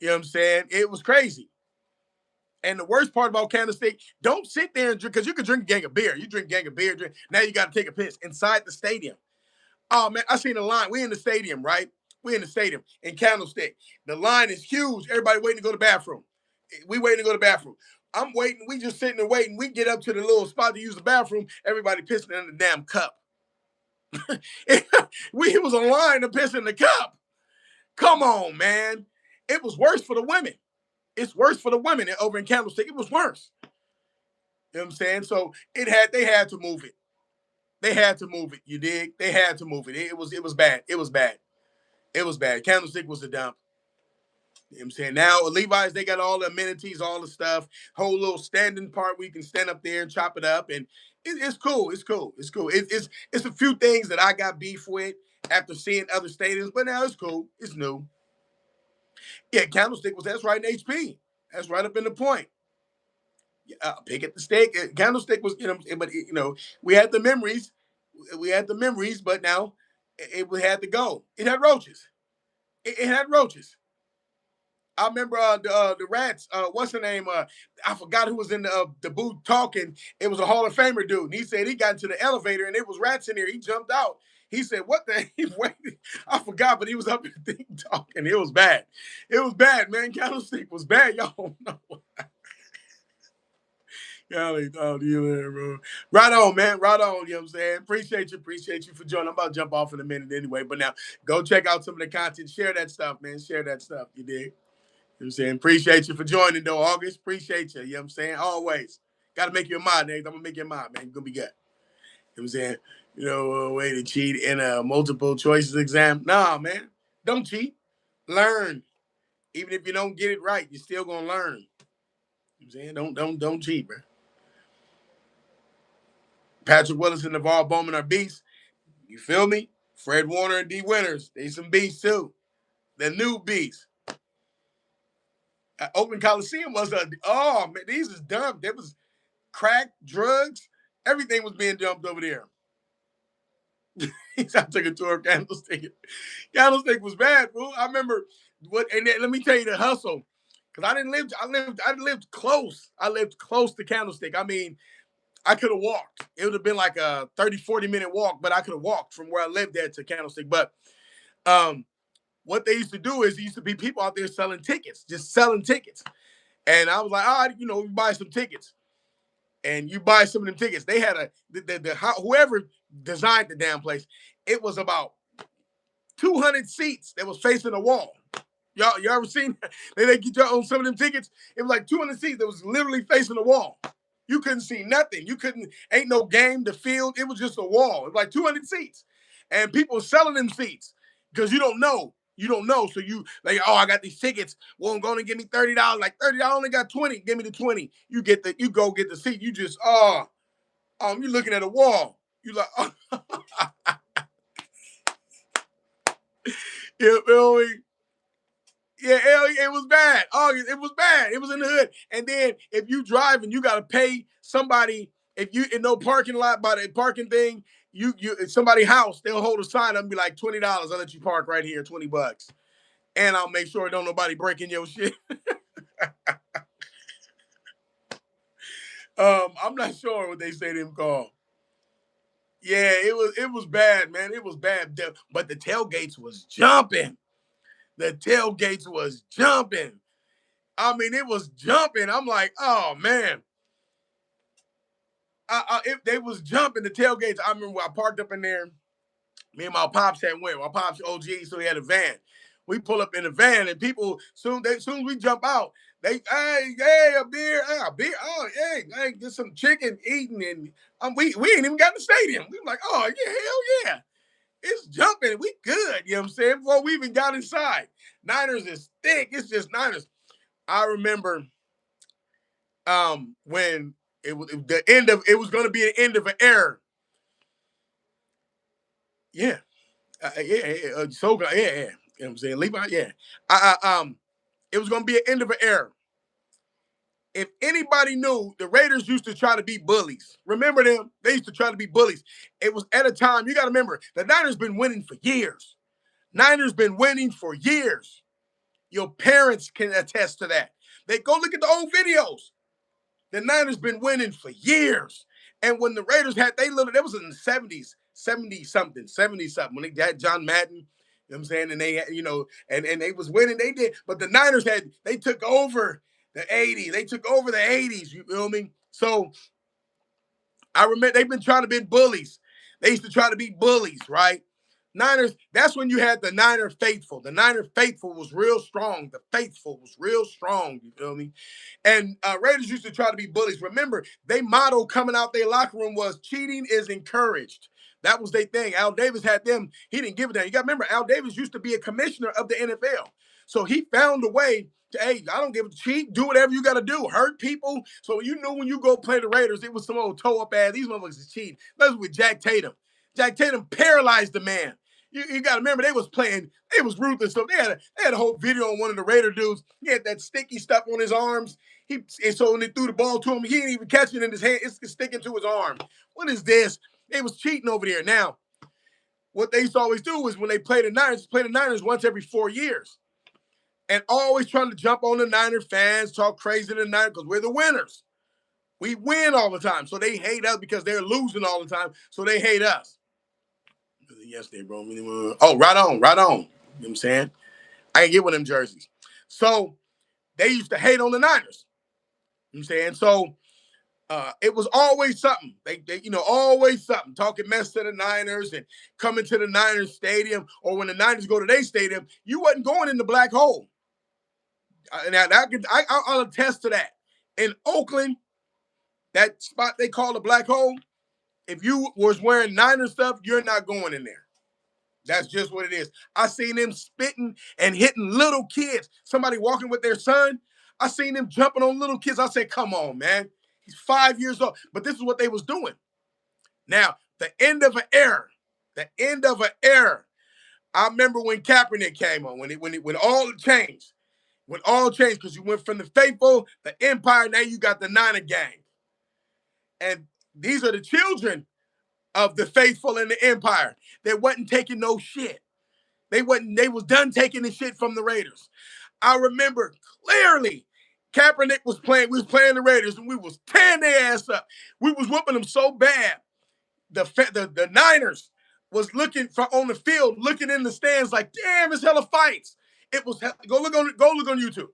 You know what I'm saying? It was crazy. And the worst part about Candlestick, don't sit there and drink because you can drink a gang of beer. You drink a gang of beer, now you got to take a piss inside the stadium. Oh man, I seen the line. We in the stadium, right? We in the stadium in Candlestick. The line is huge. Everybody waiting to go to the bathroom. We waiting to go to the bathroom. I'm waiting. We just sitting there waiting. We get up to the little spot to use the bathroom. Everybody pissing in the damn cup. It was a line to piss in the cup. Come on, man. It was worse for the women. It's worse for the women over in Candlestick. It was worse. You know what I'm saying? So they had to move it. They had to move it. You dig? They had to move it. It was bad. It was bad. It was bad. Candlestick was a dump. You know what I'm saying? Now, Levi's, they got all the amenities, all the stuff, whole little standing part where you can stand up there and chop it up. And it's cool. It's cool. It's cool. It's a few things that I got beef with after seeing other stadiums, but now it's cool. It's new. Yeah, Candlestick that's right in HP. That's right up in the point. Pick at the steak. Candlestick was, but we had the memories. We had the memories, but now it had to go. It had roaches. It had roaches. I remember the rats. What's the name? I forgot who was in the booth talking. It was a Hall of Famer dude. And he said he got into the elevator and it was rats in there. He jumped out. He said, "What the?" He waited. I forgot, but he was up in the thing talking. It was bad. It was bad, man. Candlestick was bad. Y'all don't know. Golly, oh, you there, bro. Right on, man. Right on. You know what I'm saying? Appreciate you for joining. I'm about to jump off in a minute anyway. But now go check out some of the content. Share that stuff, man. Share that stuff. You dig? You know what I'm saying? Appreciate you for joining, though, August. Appreciate you. You know what I'm saying? Always. Got to make you a mod, Nate. I'm going to make you a mod, man. You're going to be good. You know what I'm saying? Way to cheat in a multiple choices exam. Nah, man. Don't cheat. Learn. Even if you don't get it right, you're still going to learn. You know what I'm saying? Don't cheat, bro. Patrick Willis and Navarre Bowman are beasts. You feel me? Fred Warner and D Winters, they some beasts too. The new beasts. Oakland Coliseum was man, these is dumped. There was crack, drugs, everything was being dumped over there. I took a tour of Candlestick. Candlestick was bad, bro. I remember and then, let me tell you the hustle. Because I lived close. I lived close to Candlestick. I mean, I could have walked. It would have been like a 30, 40-minute walk, but I could have walked from where I lived there to Candlestick. But what they used to do is there used to be people out there selling tickets, just selling tickets. And I was like, we buy some tickets. And you buy some of them tickets. They had whoever designed the damn place, it was about 200 seats that was facing a wall. You ever seen that? They get you on some of them tickets? It was like 200 seats that was literally facing the wall. You couldn't see nothing. Ain't no game, the field. It was just a wall. It was like 200 seats. And people selling them seats because you don't know. You don't know. So you like, I got these tickets. Well, I'm going to give me $30. Like $30, I only got 20. Give me the 20. You go get the seat. You just, you're looking at a wall. You like, you feel me? Yeah, it was bad. It was bad. It was in the hood. And then if you drive and you gotta pay somebody, if you in no parking lot by the parking thing, you somebody's house, they'll hold a sign up and be like $20. I'll let you park right here, $20. And I'll make sure don't nobody breaking your shit. I'm not sure what they say them called. Yeah, it was bad, man. It was bad. But the tailgates was jumping. The tailgates was jumping. I mean, it was jumping. I'm like, oh man. If they was jumping the tailgates, I remember I parked up in there. Me and my pops had went. My pops OG, so he had a van. We pull up in the van, and people soon as we jump out, they hey a beer, hey get some chicken eating, and we ain't even got in the stadium. We were like, oh yeah, hell yeah, it's jumping. We good, you know what I'm saying? Before we even got inside, Niners is thick. It's just Niners. I remember when it was going to be the end of an era. Yeah. So yeah. You know what I'm saying? Levi, yeah. It was gonna be an end of an era. If anybody knew, the Raiders used to try to be bullies. Remember them? They used to try to be bullies. It was at a time, you got to remember, the Niners been winning for years. Niners been winning for years. Your parents can attest to that. They go look at the old videos. The Niners been winning for years. And when the Raiders had that was in the 70s, 70 something, 70 something, when they had John Madden, you know what I'm saying? And they had, and they was winning, they did. But the Niners they took over the 80s. They took over the 80s, you know what I mean? So I remember they've been trying to be bullies. They used to try to be bullies, right? Niners, that's when you had the Niner faithful. The Niner faithful was real strong. The faithful was real strong, you feel me? And Raiders used to try to be bullies. Remember, they motto coming out their locker room was cheating is encouraged. That was their thing. Al Davis had them. He didn't give it down. You got to remember, Al Davis used to be a commissioner of the NFL. So he found a way to, hey, I don't give a cheat. Do whatever you got to do. Hurt people. So you knew when you go play the Raiders, it was some old toe up ass. These motherfuckers is cheating. That's with Jack Tatum. Jack Tatum paralyzed the man. You got to remember, they was ruthless. So they had a whole video on one of the Raider dudes. He had that sticky stuff on his arms. And so when they threw the ball to him, he didn't even catch it in his hand. It's sticking to his arm. What is this? They was cheating over there. Now, what they used to always do is when they play the Niners once every 4 years. And always trying to jump on the Niner fans, talk crazy to the Niners because we're the winners. We win all the time. So they hate us because they're losing all the time. So they hate us. Yesterday, bro. Oh, right on, right on. You know what I'm saying? I ain't get one of them jerseys. So they used to hate on the Niners. You know what I'm saying? So it was always something. They always something. Talking mess to the Niners and coming to the Niners stadium, or when the Niners go to their stadium, you wasn't going in the black hole. Now I'll attest to that. In Oakland, that spot they call the black hole, if you was wearing Niner stuff, you're not going in there. That's just what it is. I seen them spitting and hitting little kids. Somebody walking with their son. I seen them jumping on little kids. I said, come on, man. He's 5 years old. But this is what they was doing. Now, the end of an era. The end of an era. I remember when Kaepernick came on, when all changed. When all changed, because you went from the faithful, the empire, now you got the Niner gang. And these are the children of the faithful and the empire that wasn't taking no shit. They was done taking the shit from the Raiders. I remember clearly Kaepernick was playing. We was playing the Raiders and we was tearing their ass up. We was whooping them so bad. The Niners was looking on the field, looking in the stands like, damn, it's hella fights. It was go look on YouTube.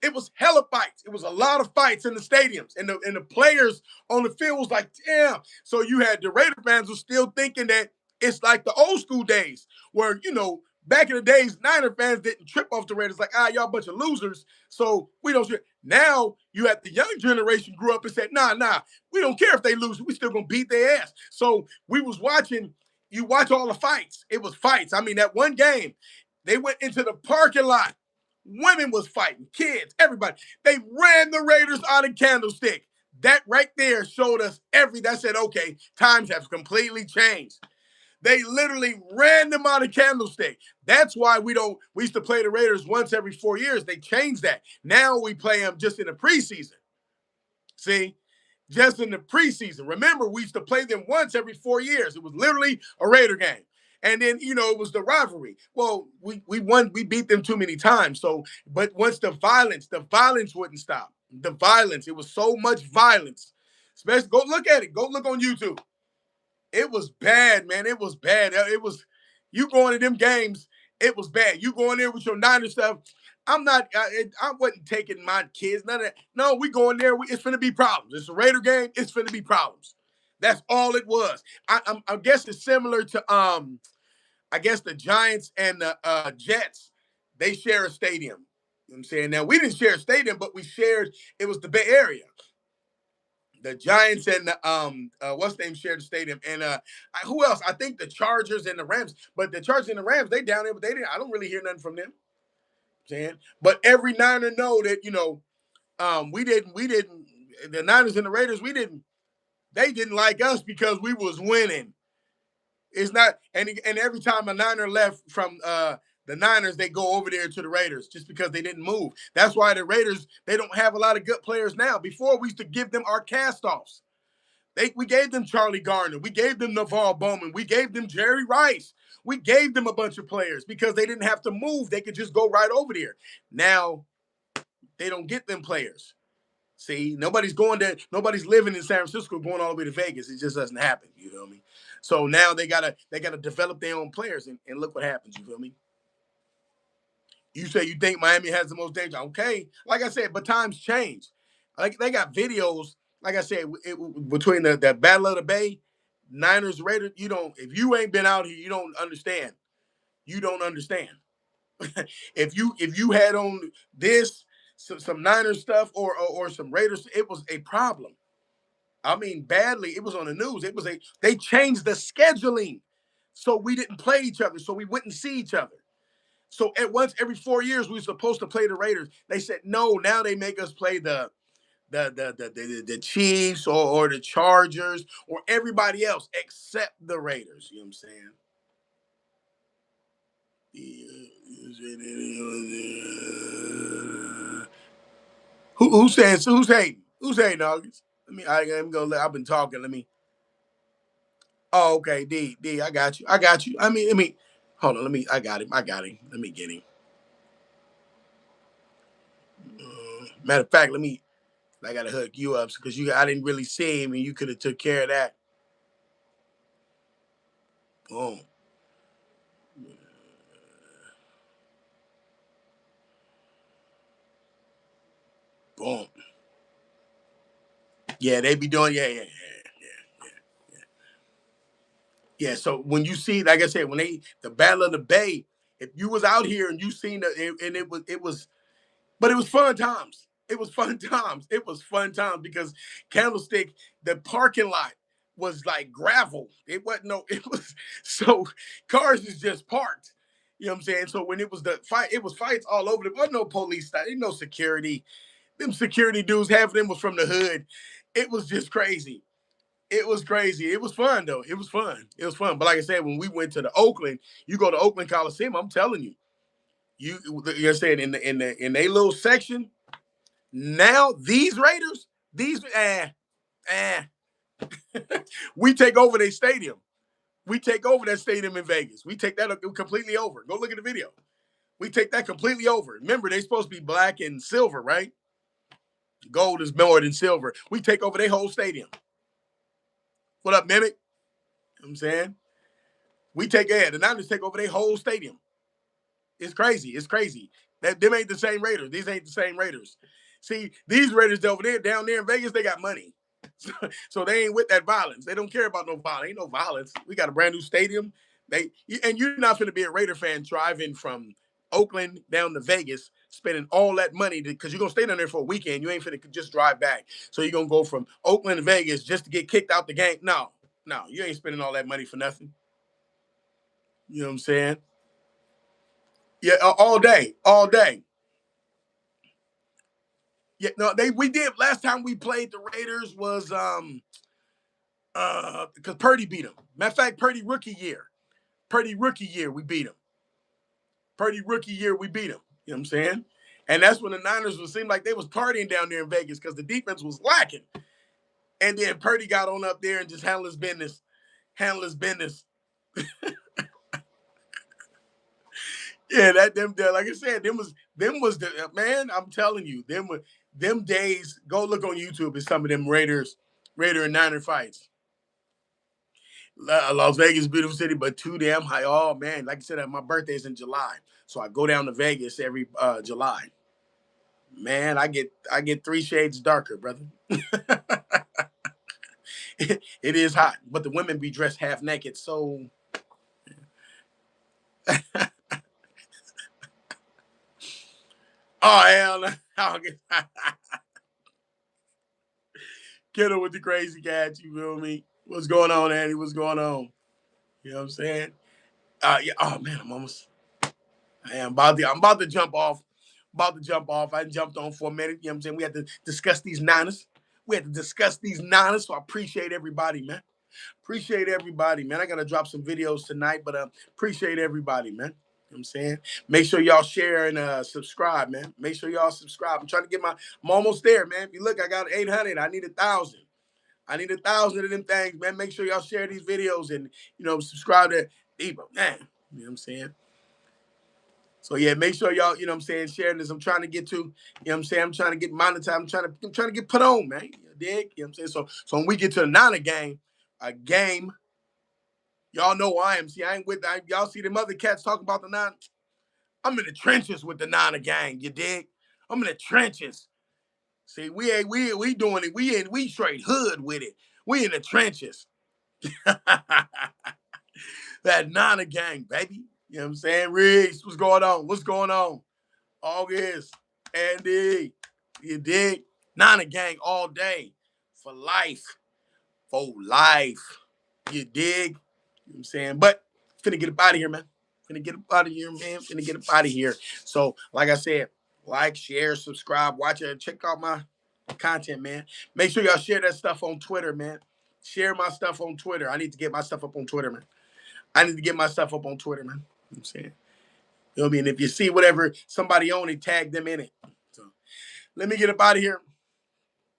It was hella fights. It was a lot of fights in the stadiums, and the players on the field was like, damn. So you had the Raider fans who still thinking that it's like the old school days where, back in the days, Niner fans didn't trip off the Raiders like, y'all a bunch of losers, so we don't trip. Now you had the young generation grew up and said, nah, we don't care if they lose. We still gonna beat their ass. So we was watching, you watch all the fights. It was fights. I mean, that one game, they went into the parking lot. Women was fighting, kids, everybody. They ran the Raiders out of Candlestick. That right there showed us that said, okay, times have completely changed. They literally ran them out of Candlestick. That's why we used to play the Raiders once every 4 years. They changed that. Now we play them just in the preseason. See? Just in the preseason. Remember, we used to play them once every 4 years. It was literally a Raider game. And then, it was the rivalry. Well, we beat them too many times. So, but once the violence wouldn't stop. The violence, it was so much violence. Especially, go look at it. Go look on YouTube. It was bad, man. It was bad. It was, you going to them games, it was bad. You going there with your Niner stuff. I wasn't taking my kids, none of that. No, we going there. It's finna be problems. It's a Raider game. It's finna be problems. That's all it was. I guess it's similar to, I guess the Giants and the Jets, they share a stadium. You know what I'm saying? Now, we didn't share a stadium, but it was the Bay Area. The Giants and the what's the name shared the stadium, and who else? I think the Chargers and the Rams. But the Chargers and the Rams, they down there, but they didn't. I don't really hear nothing from them. Saying, but every Niner know that we didn't. The Niners and the Raiders, they didn't like us because we was winning. It's not, and every time a Niner left from the Niners, they go over there to the Raiders just because they didn't move. That's why the Raiders, they don't have a lot of good players now. Before, we used to give them our cast-offs. We gave them Charlie Garner. We gave them Navarre Bowman. We gave them Jerry Rice. We gave them a bunch of players because they didn't have to move. They could just go right over there. Now, they don't get them players. See, nobody's living in San Francisco going all the way to Vegas. It just doesn't happen. You feel me? So now they gotta develop their own players, and look what happens. You feel me? You say you think Miami has the most danger. Okay, like I said, but times change. Like they got videos. Like I said, between the Battle of the Bay, Niners Raiders. You don't, if you ain't been out here, you don't understand. You don't understand. If you had on this some Niners stuff or some Raiders, it was a problem. I mean, badly. It was on the news. They changed the scheduling so we didn't play each other, so we wouldn't see each other. So at once every 4 years we were supposed to play the Raiders. They said no. Now they make us play the Chiefs or the Chargers or everybody else except the Raiders. You know what I'm saying? Who's saying? Who's hating? Who's hating, August? I'm gonna. I've been talking. Let me. Oh, okay. D. I got you. I got you. Hold on. Let me. I got him. I got him. Let me get him. Matter of fact, let me. I gotta hook you up because I didn't really see him, and you could have took care of that. Boom. Boom. Yeah, they be doing. Yeah. So when you see, like I said, when the Battle of the Bay, if you was out here and you seen and but it was fun times. It was fun times. It was fun times because Candlestick, the parking lot was like gravel. It wasn't no. It was so cars is just parked. You know what I'm saying? So when it was the fight, it was fights all over. There wasn't no police. There ain't no security. Them security dudes, half of them was from the hood. It was just crazy. It was crazy. It was fun though. It was fun. It was fun. But like I said, when we went to the Oakland, you go to Oakland Coliseum. I'm telling you, you're saying in a little section. Now these Raiders, these eh, we take over their stadium. We take over that stadium in Vegas. We take that completely over. Go look at the video. We take that completely over. Remember, they supposed to be black and silver, right? Gold is more than silver. We take over their whole stadium. What up, Mimic? You know what I'm saying? The Niners take over their whole stadium. It's crazy. It's crazy. Them ain't the same Raiders. These ain't the same Raiders. See, these Raiders over there, down there in Vegas, they got money. So they ain't with that violence. They don't care about no violence. Ain't no violence. We got a brand new stadium. And you're not going to be a Raider fan driving from Oakland down to Vegas, spending all that money because you're going to stay down there for a weekend. You ain't finna just drive back. So you're going to go from Oakland to Vegas just to get kicked out the game. No, you ain't spending all that money for nothing. You know what I'm saying? Yeah, all day, all day. Yeah, no, we did last time we played the Raiders was because Purdy beat him. Matter of fact, Purdy rookie year we beat him. Purdy rookie year we beat him. You know what I'm saying? And that's when the Niners would seem like they was partying down there in Vegas because the defense was lacking. And then Purdy got on up there and just handled his business. Handle his business. Yeah, like I said, them was the man. I'm telling you, them days. Go look on YouTube at some of them Raider and Niner fights. Las Vegas, beautiful city, but too damn high. Oh man, like I said, my birthday is in July, so I go down to Vegas every July. Man, I get 3 shades darker, brother. It is hot, but the women be dressed half naked. So, oh hell, no. Get her with the crazy cats. You feel me? What's going on, Andy? What's going on? You know what I'm saying? Yeah. Oh man, I'm about to jump off. About to jump off. I jumped on for a minute. You know what I'm saying? We had to discuss these Niners. We had to discuss these Niners. So I appreciate everybody, man. Appreciate everybody, man. I gotta drop some videos tonight, but appreciate everybody, man. You know what I'm saying? Make sure y'all share and subscribe, man. Make sure y'all subscribe. I'm trying to get I'm almost there, man. If you look, I got 800. I need 1,000. I need 1,000 of them things, man. Make sure y'all share these videos and, subscribe to Eva, man. You know what I'm saying? So yeah, make sure y'all, sharing this. I'm trying to get to, I'm trying to get monetized. I'm trying to get put on, man. You dig? You know what I'm saying? So when we get to the Niner game, a game, y'all know I am. See, y'all see them other cats talking about the Niner. I'm in the trenches with the Niner gang, you dig? I'm in the trenches. See, we doing it. We straight hood with it. We in the trenches. That Niner gang, baby. You know what I'm saying? Riggs, what's going on? What's going on? August, Andy, you dig? Niner gang all day. For life. For life. You dig? You know what I'm saying? But finna get up out of here, man. Finna get up out of here, man. Finna get up out of here. So, like I said, like, share, subscribe, watch it, check out my content, man. Make sure y'all share that stuff on Twitter, man. Share my stuff on Twitter. I need to get my stuff up on Twitter, man. I need to get my stuff up on Twitter, man. You know what I'm saying? You know what I mean? If you see whatever somebody on it, tag them in it. So let me get up out of here.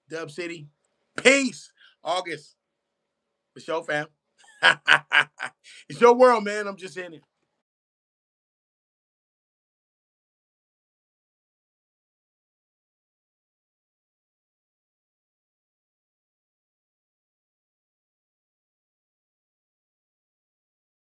Dub City. Peace. August. It's your fam. It's your world, man. I'm just in it.